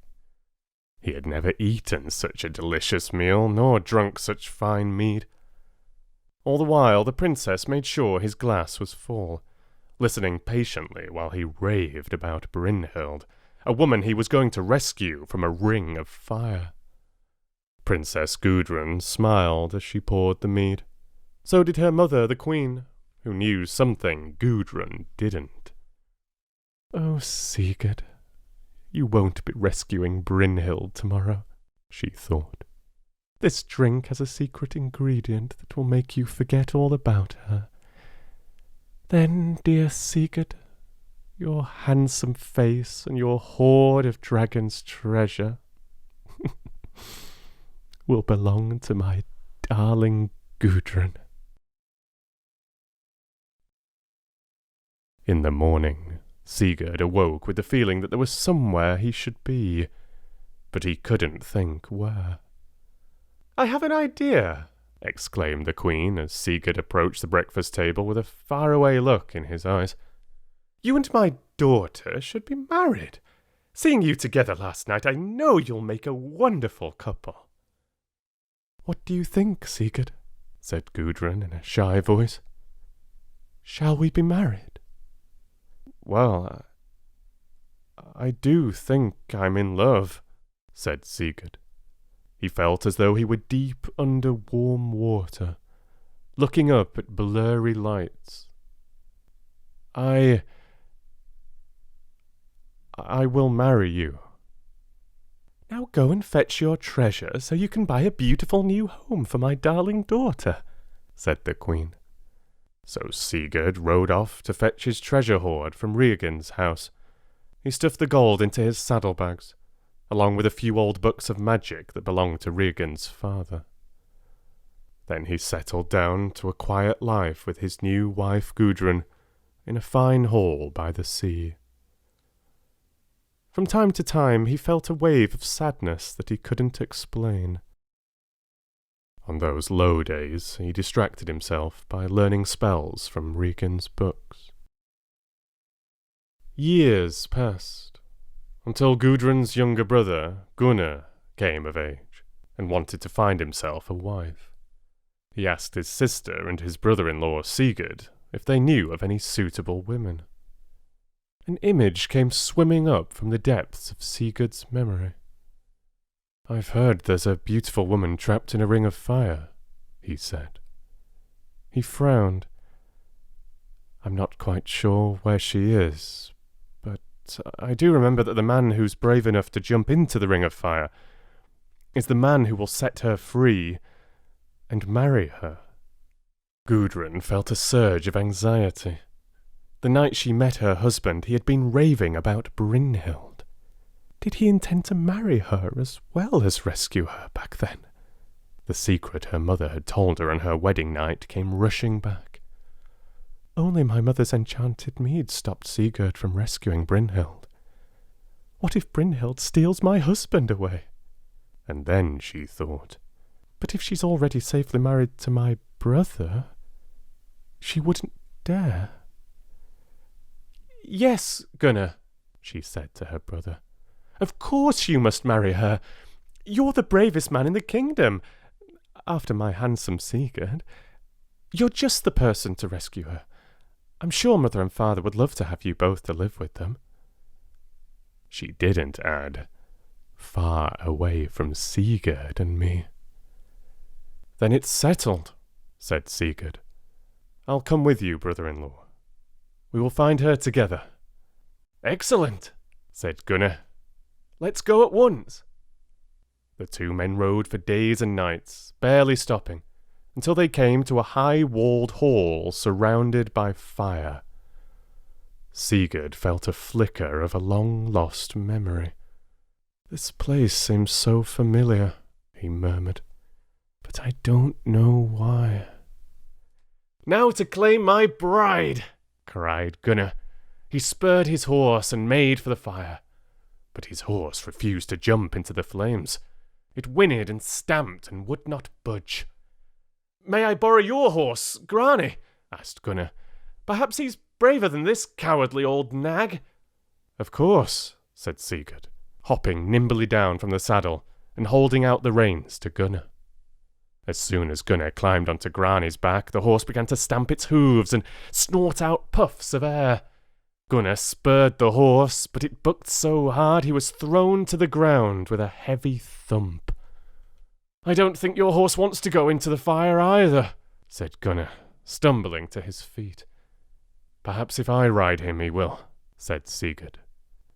[SPEAKER 1] He had never eaten such a delicious meal, nor drunk such fine mead. All the while, the princess made sure his glass was full, listening patiently while he raved about Brynhild, a woman he was going to rescue from a ring of fire. Princess Gudrun smiled as she poured the mead. So did her mother, the queen, who knew something Gudrun didn't. "Oh, Sigurd, you won't be rescuing Brynhild tomorrow," she thought. "This drink has a secret ingredient that will make you forget all about her. Then, dear Sigurd, your handsome face and your hoard of dragon's treasure will belong to my darling Gudrun." In the morning, Sigurd awoke with the feeling that there was somewhere he should be, but he couldn't think where. "I have an idea," exclaimed the queen as Sigurd approached the breakfast table with a faraway look in his eyes. "You and my daughter should be married. Seeing you together last night, I know you'll make a wonderful couple." "What do you think, Sigurd?" said Gudrun in a shy voice. "Shall we be married?" Well, I do think I'm in love, said Sigurd. He felt as though he were deep under warm water, looking up at blurry lights. I will marry you. Now go and fetch your treasure so you can buy a beautiful new home for my darling daughter, said the queen. So Sigurd rode off to fetch his treasure hoard from Regin's house. He stuffed the gold into his saddlebags, along with a few old books of magic that belonged to Regin's father. Then he settled down to a quiet life with his new wife Gudrun in a fine hall by the sea. From time to time he felt a wave of sadness that he couldn't explain. On those low days he distracted himself by learning spells from Regin's books. Years passed, until Gudrun's younger brother, Gunnar, came of age and wanted to find himself a wife. He asked his sister and his brother-in-law Sigurd if they knew of any suitable women. An image came swimming up from the depths of Sigurd's memory. "I've heard there's a beautiful woman trapped in a ring of fire," he said. He frowned. "I'm not quite sure where she is, but I do remember that the man who's brave enough to jump into the ring of fire is the man who will set her free and marry her." Gudrun felt a surge of anxiety. The night she met her husband, he had been raving about Brynhild. Did he intend to marry her as well as rescue her back then? The secret her mother had told her on her wedding night came rushing back. Only my mother's enchanted mead stopped Sigurd from rescuing Brynhild. What if Brynhild steals my husband away? And then she thought, but if she's already safely married to my brother, she wouldn't dare. "Yes, Gunnar," she said to her brother. "Of course you must marry her. You're the bravest man in the kingdom, after my handsome Sigurd. You're just the person to rescue her. I'm sure Mother and Father would love to have you both to live with them." She didn't add, "far away from Sigurd and me." "Then it's settled," said Sigurd. "I'll come with you, brother-in-law. We will find her together." "Excellent," said Gunnar. "Let's go at once." The two men rode for days and nights, barely stopping, until they came to a high-walled hall surrounded by fire. Sigurd felt a flicker of a long-lost memory. "This place seems so familiar," he murmured, "but I don't know why." "Now to claim my bride!" cried Gunnar. He spurred his horse and made for the fire, but his horse refused to jump into the flames. It whinnied and stamped and would not budge. "May I borrow your horse, Grani?" asked Gunnar. "Perhaps he's braver than this cowardly old nag." "Of course," said Sigurd, hopping nimbly down from the saddle and holding out the reins to Gunnar. As soon as Gunnar climbed onto Grani's back, the horse began to stamp its hooves and snort out puffs of air. Gunnar spurred the horse, but it bucked so hard he was thrown to the ground with a heavy thump. "I don't think your horse wants to go into the fire either," said Gunnar, stumbling to his feet. "Perhaps if I ride him he will," said Sigurd.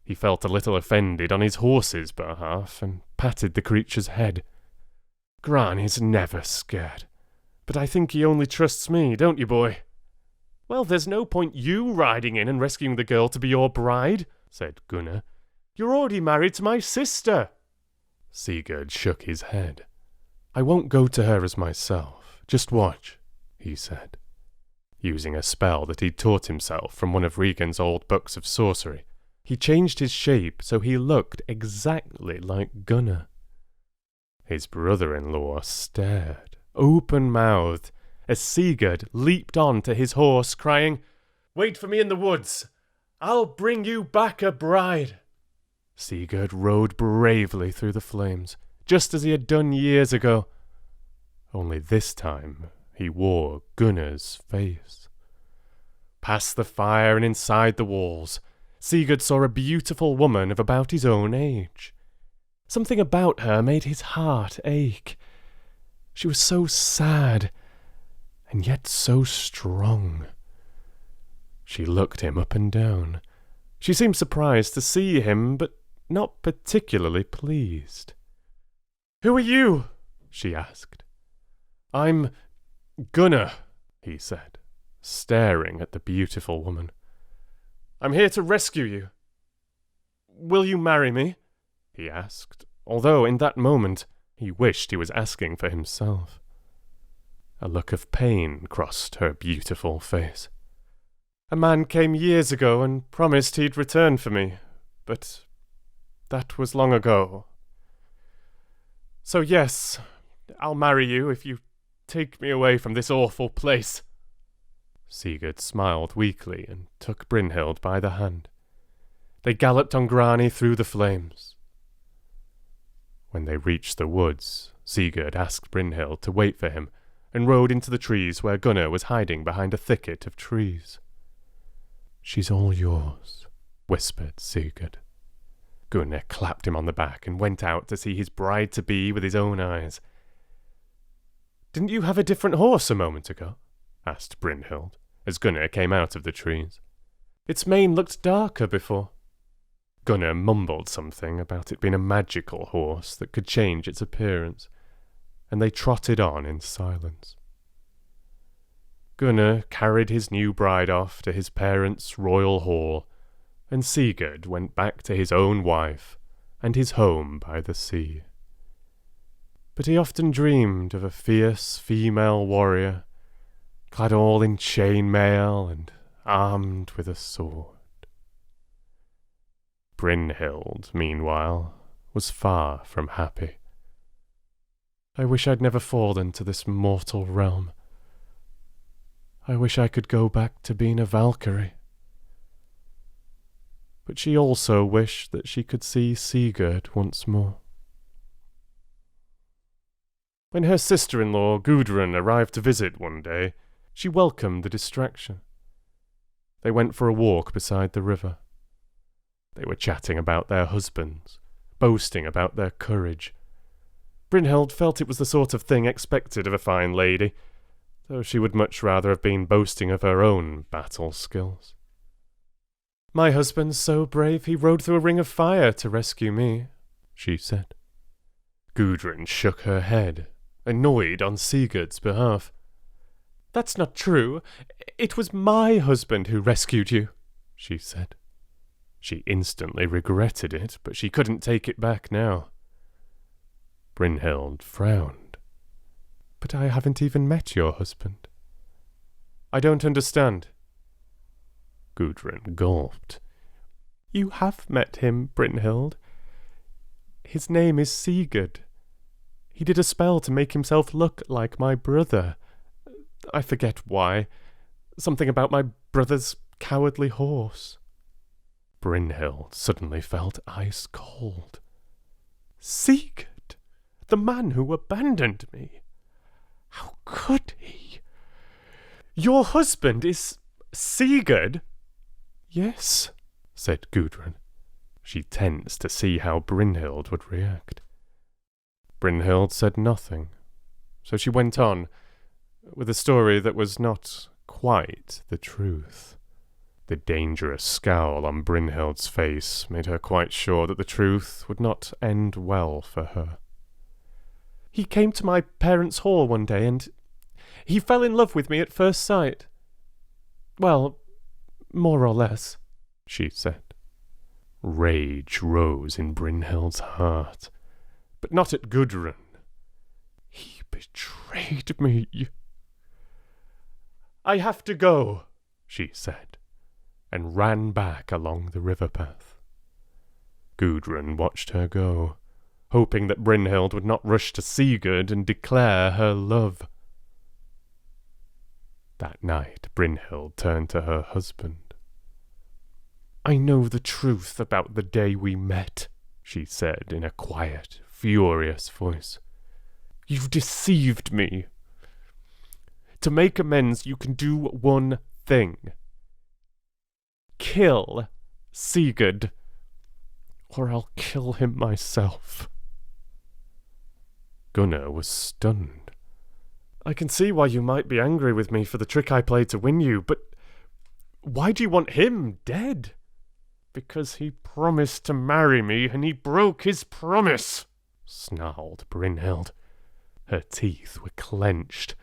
[SPEAKER 1] He felt a little offended on his horse's behalf and patted the creature's head. "Grani's never scared, but I think he only trusts me, don't you, boy?" "Well, there's no point you riding in and rescuing the girl to be your bride," said Gunnar. "You're already married to my sister." Sigurd shook his head. "I won't go to her as myself. Just watch," he said. Using a spell that he'd taught himself from one of Regin's old books of sorcery, he changed his shape so he looked exactly like Gunnar. His brother-in-law stared, open-mouthed, as Sigurd leaped on to his horse, crying, "Wait for me in the woods! I'll bring you back a bride!" Sigurd rode bravely through the flames, just as he had done years ago. Only this time he wore Gunnar's face. Past the fire and inside the walls, Sigurd saw a beautiful woman of about his own age. Something about her made his heart ache. She was so sad, and yet so strong. She looked him up and down. She seemed surprised to see him, but not particularly pleased. "Who are you?" she asked. "I'm Gunnar," he said, staring at the beautiful woman. "I'm here to rescue you." "Will you marry me?" he asked, although in that moment he wished he was asking for himself. A look of pain crossed her beautiful face. "A man came years ago and promised he'd return for me, but that was long ago. So yes, I'll marry you if you take me away from this awful place." Sigurd smiled weakly and took Brynhild by the hand. They galloped on Grani through the flames. When they reached the woods, Sigurd asked Brynhild to wait for him and rode into the trees where Gunnar was hiding behind a thicket of trees. "She's all yours," whispered Sigurd. Gunnar clapped him on the back and went out to see his bride-to-be with his own eyes. "Didn't you have a different horse a moment ago?" asked Brynhild, as Gunnar came out of the trees. "Its mane looked darker before." Gunnar mumbled something about it being a magical horse that could change its appearance, and they trotted on in silence. Gunnar carried his new bride off to his parents' royal hall, and Sigurd went back to his own wife and his home by the sea. But he often dreamed of a fierce female warrior, clad all in chainmail and armed with a sword. Brynhild, meanwhile, was far from happy. "I wish I'd never fallen to this mortal realm. I wish I could go back to being a Valkyrie." But she also wished that she could see Sigurd once more. When her sister-in-law Gudrun arrived to visit one day, she welcomed the distraction. They went for a walk beside the river. They were chatting about their husbands, boasting about their courage. Brynhild felt it was the sort of thing expected of a fine lady, though she would much rather have been boasting of her own battle skills. "My husband's so brave he rode through a ring of fire to rescue me," she said. Gudrun shook her head, annoyed on Sigurd's behalf. "That's not true. It was my husband who rescued you," she said. She instantly regretted it, but she couldn't take it back now. Brynhild frowned. "But I haven't even met your husband." "I don't understand." Gudrun gulped. "You have met him, Brynhild. His name is Sigurd. He did a spell to make himself look like my brother. I forget why. Something about my brother's cowardly horse." Brynhild suddenly felt ice cold. "Sigurd, the man who abandoned me. How could he? Your husband is Sigurd?" "Yes," said Gudrun. She tensed to see how Brynhild would react. Brynhild said nothing, so she went on with a story that was not quite the truth. The dangerous scowl on Brynhild's face made her quite sure that the truth would not end well for her. "He came to my parents' hall one day and he fell in love with me at first sight. Well, more or less," she said. Rage rose in Brynhild's heart, but not at Gudrun. "He betrayed me." "I have to go," she said, and ran back along the river path. Gudrun watched her go, hoping that Brynhild would not rush to Sigurd and declare her love. That night Brynhild turned to her husband. "I know the truth about the day we met," she said in a quiet, furious voice. "You've deceived me. To make amends, you can do one thing. kill Sigurd, or I'll kill him myself." Gunnar was stunned. "I can see why you might be angry with me for the trick I played to win you, but why do you want him dead?" "Because he promised to marry me, and he broke his promise," snarled Brynhild. Her teeth were clenched,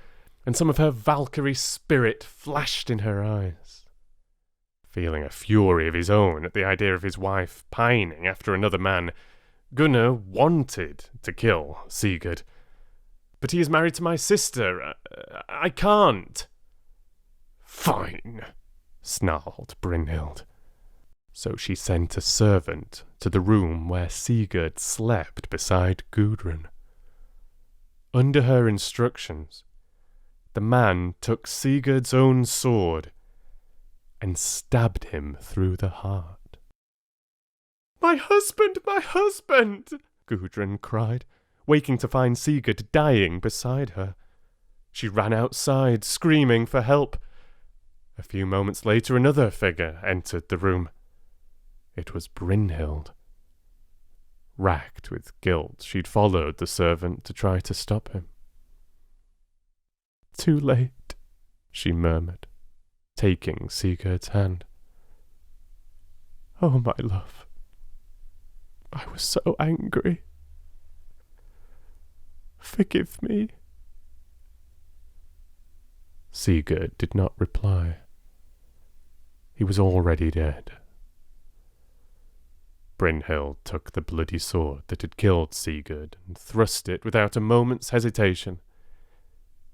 [SPEAKER 1] and some of her Valkyrie spirit flashed in her eyes. Feeling a fury of his own at the idea of his wife pining after another man, Gunnar wanted to kill Sigurd. "But he is married to my sister. I can't." "Fine," snarled Brynhild. So she sent a servant to the room where Sigurd slept beside Gudrun. Under her instructions, the man took Sigurd's own sword and stabbed him through the heart. "My husband, my husband!" Gudrun cried, waking to find Sigurd dying beside her. She ran outside, screaming for help. A few moments later, another figure entered the room. It was Brynhild. Racked with guilt, she'd followed the servant to try to stop him. "Too late," she murmured, taking Sigurd's hand. "Oh, my love, I was so angry. Forgive me." Sigurd did not reply. He was already dead. Brynhild took the bloody sword that had killed Sigurd and thrust it without a moment's hesitation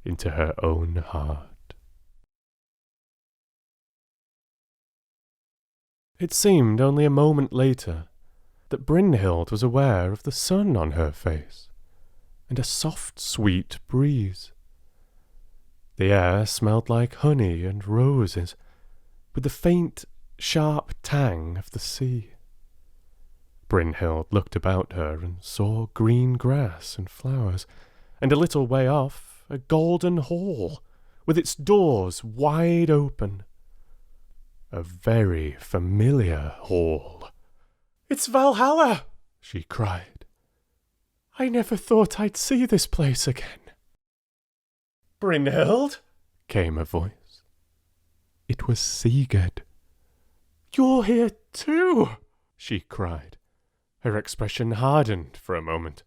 [SPEAKER 1] into her own heart. It seemed only a moment later that Brynhild was aware of the sun on her face and a soft, sweet breeze. The air smelled like honey and roses, with the faint, sharp tang of the sea. Brynhild looked about her and saw green grass and flowers, and a little way off a golden hall, with its doors wide open. A very familiar hall. "It's Valhalla!" she cried. "I never thought I'd see this place again." "Brynhild?" came a voice. It was Sigurd. "You're here too!" she cried. Her expression hardened for a moment.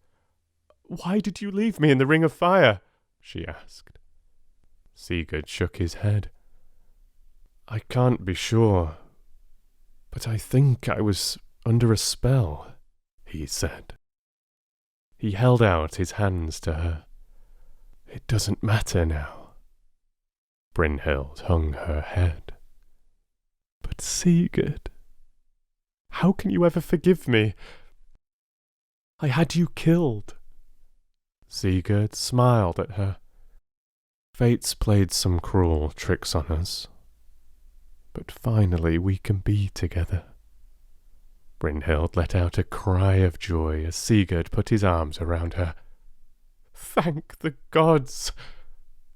[SPEAKER 1] "Why did you leave me in the ring of fire?" she asked. Sigurd shook his head. "I can't be sure, but I think I was under a spell," he said. He held out his hands to her. "It doesn't matter now." Brynhild hung her head. "But Sigurd, how can you ever forgive me? I had you killed." Sigurd smiled at her. "Fate's played some cruel tricks on us, but finally we can be together." Brynhild let out a cry of joy as Sigurd put his arms around her. "Thank the gods,"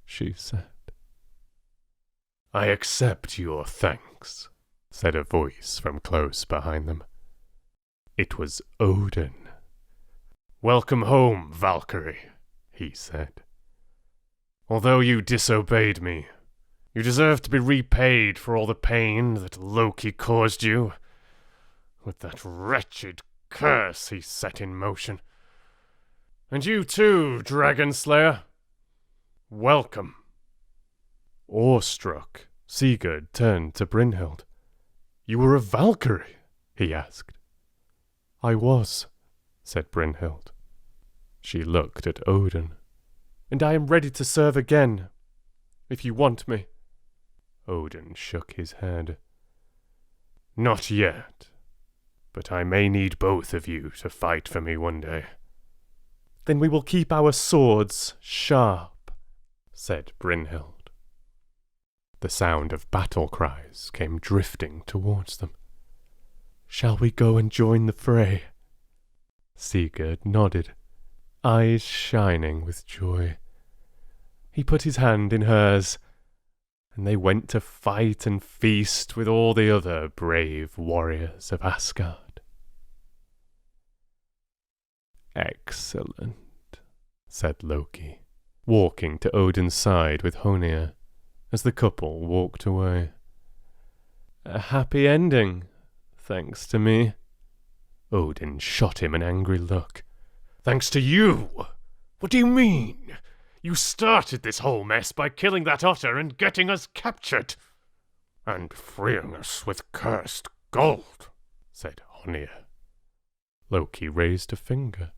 [SPEAKER 1] she said. "I accept your thanks," said a voice from close behind them. It was Odin. "Welcome home, Valkyrie," he said. "Although you disobeyed me, you deserve to be repaid for all the pain that Loki caused you, with that wretched curse he set in motion. And you too, Dragonslayer. Welcome." Awestruck, Sigurd turned to Brynhild. "You were a Valkyrie?" he asked. "I was," said Brynhild. She looked at Odin. "And I am ready to serve again, if you want me." Odin shook his head. "Not yet, but I may need both of you to fight for me one day." "Then we will keep our swords sharp," said Brynhild. The sound of battle cries came drifting towards them. "Shall we go and join the fray?" Sigurd nodded, eyes shining with joy. He put his hand in hers, and they went to fight and feast with all the other brave warriors of Asgard. "Excellent," said Loki, walking to Odin's side with Honir as the couple walked away. "A happy ending, thanks to me." Odin shot him an angry look.
[SPEAKER 2] Thanks to you? What do you mean? You started this whole mess by killing that otter and getting us captured. And freeing us with cursed gold, said Honir.
[SPEAKER 1] Loki raised a finger.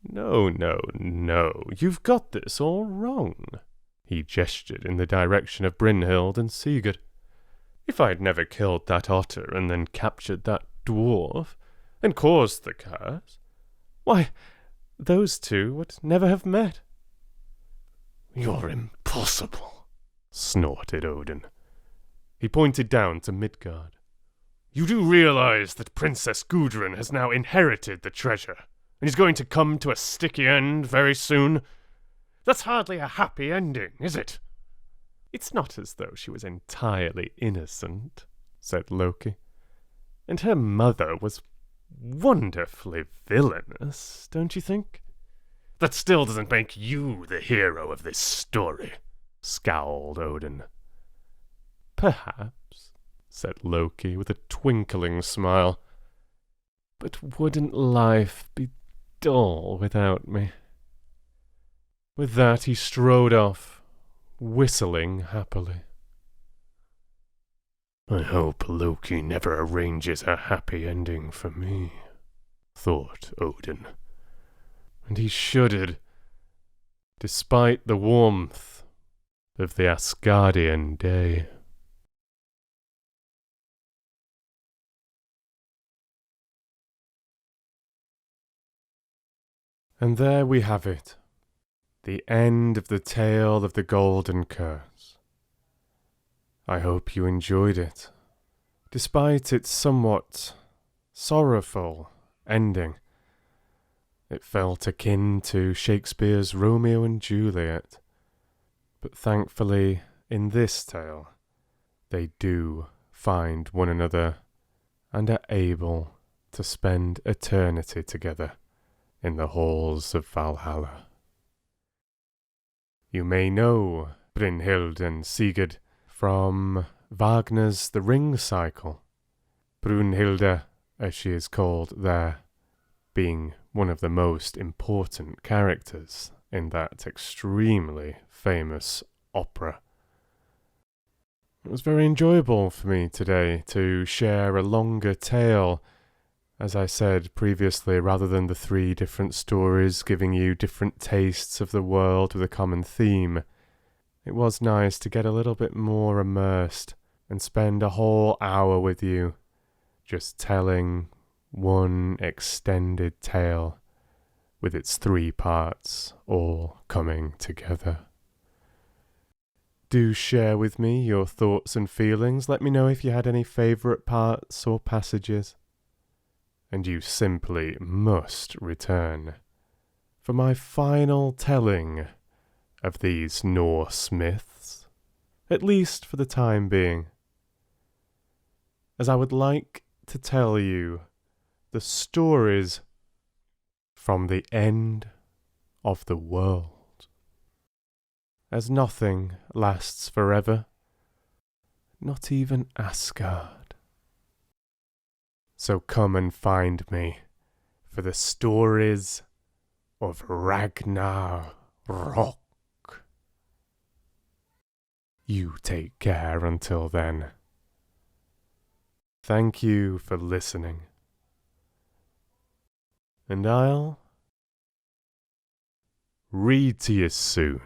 [SPEAKER 1] No, you've got this all wrong. He gestured in the direction of Brynhild and Sigurd. If I'd never killed that otter and then captured that dwarf and caused the curse, why, those two would never have met.
[SPEAKER 2] You're impossible,
[SPEAKER 1] snorted Odin. He pointed down to Midgard.
[SPEAKER 2] You do realize that Princess Gudrun has now inherited the treasure, and is going to come to a sticky end very soon? That's hardly a happy ending, is it?
[SPEAKER 1] It's not as though she was entirely innocent, said Loki. And her mother was wonderfully villainous, don't you think?
[SPEAKER 2] That still doesn't make you the hero of this story, scowled Odin.
[SPEAKER 1] Perhaps, said Loki with a twinkling smile. But wouldn't life be dull without me? With that he strode off, whistling happily.
[SPEAKER 2] I hope Loki never arranges a happy ending for me, thought Odin.
[SPEAKER 1] And he shuddered, despite the warmth of the Asgardian day. And there we have it, the end of the tale of the Golden Curse. I hope you enjoyed it, despite its somewhat sorrowful ending. It felt akin to Shakespeare's Romeo and Juliet, but thankfully, in this tale, they do find one another and are able to spend eternity together in the halls of Valhalla. You may know Brynhild and Sigurd from Wagner's The Ring Cycle, Brunhilde, as she is called there, being one of the most important characters in that extremely famous opera. It was very enjoyable for me today to share a longer tale, as I said previously, rather than the 3 different stories giving you different tastes of the world with a common theme. It was nice to get a little bit more immersed and spend a whole hour with you, just telling one extended tale with its 3 parts all coming together. Do share with me your thoughts and feelings. Let me know if you had any favourite parts or passages. And you simply must return for my final telling of these Norse myths, at least for the time being, as I would like to tell you the stories from the end of the world. As nothing lasts forever, not even Asgard. So come and find me for the stories of Ragnar. You take care until then. Thank you for listening. And I'll read to you soon.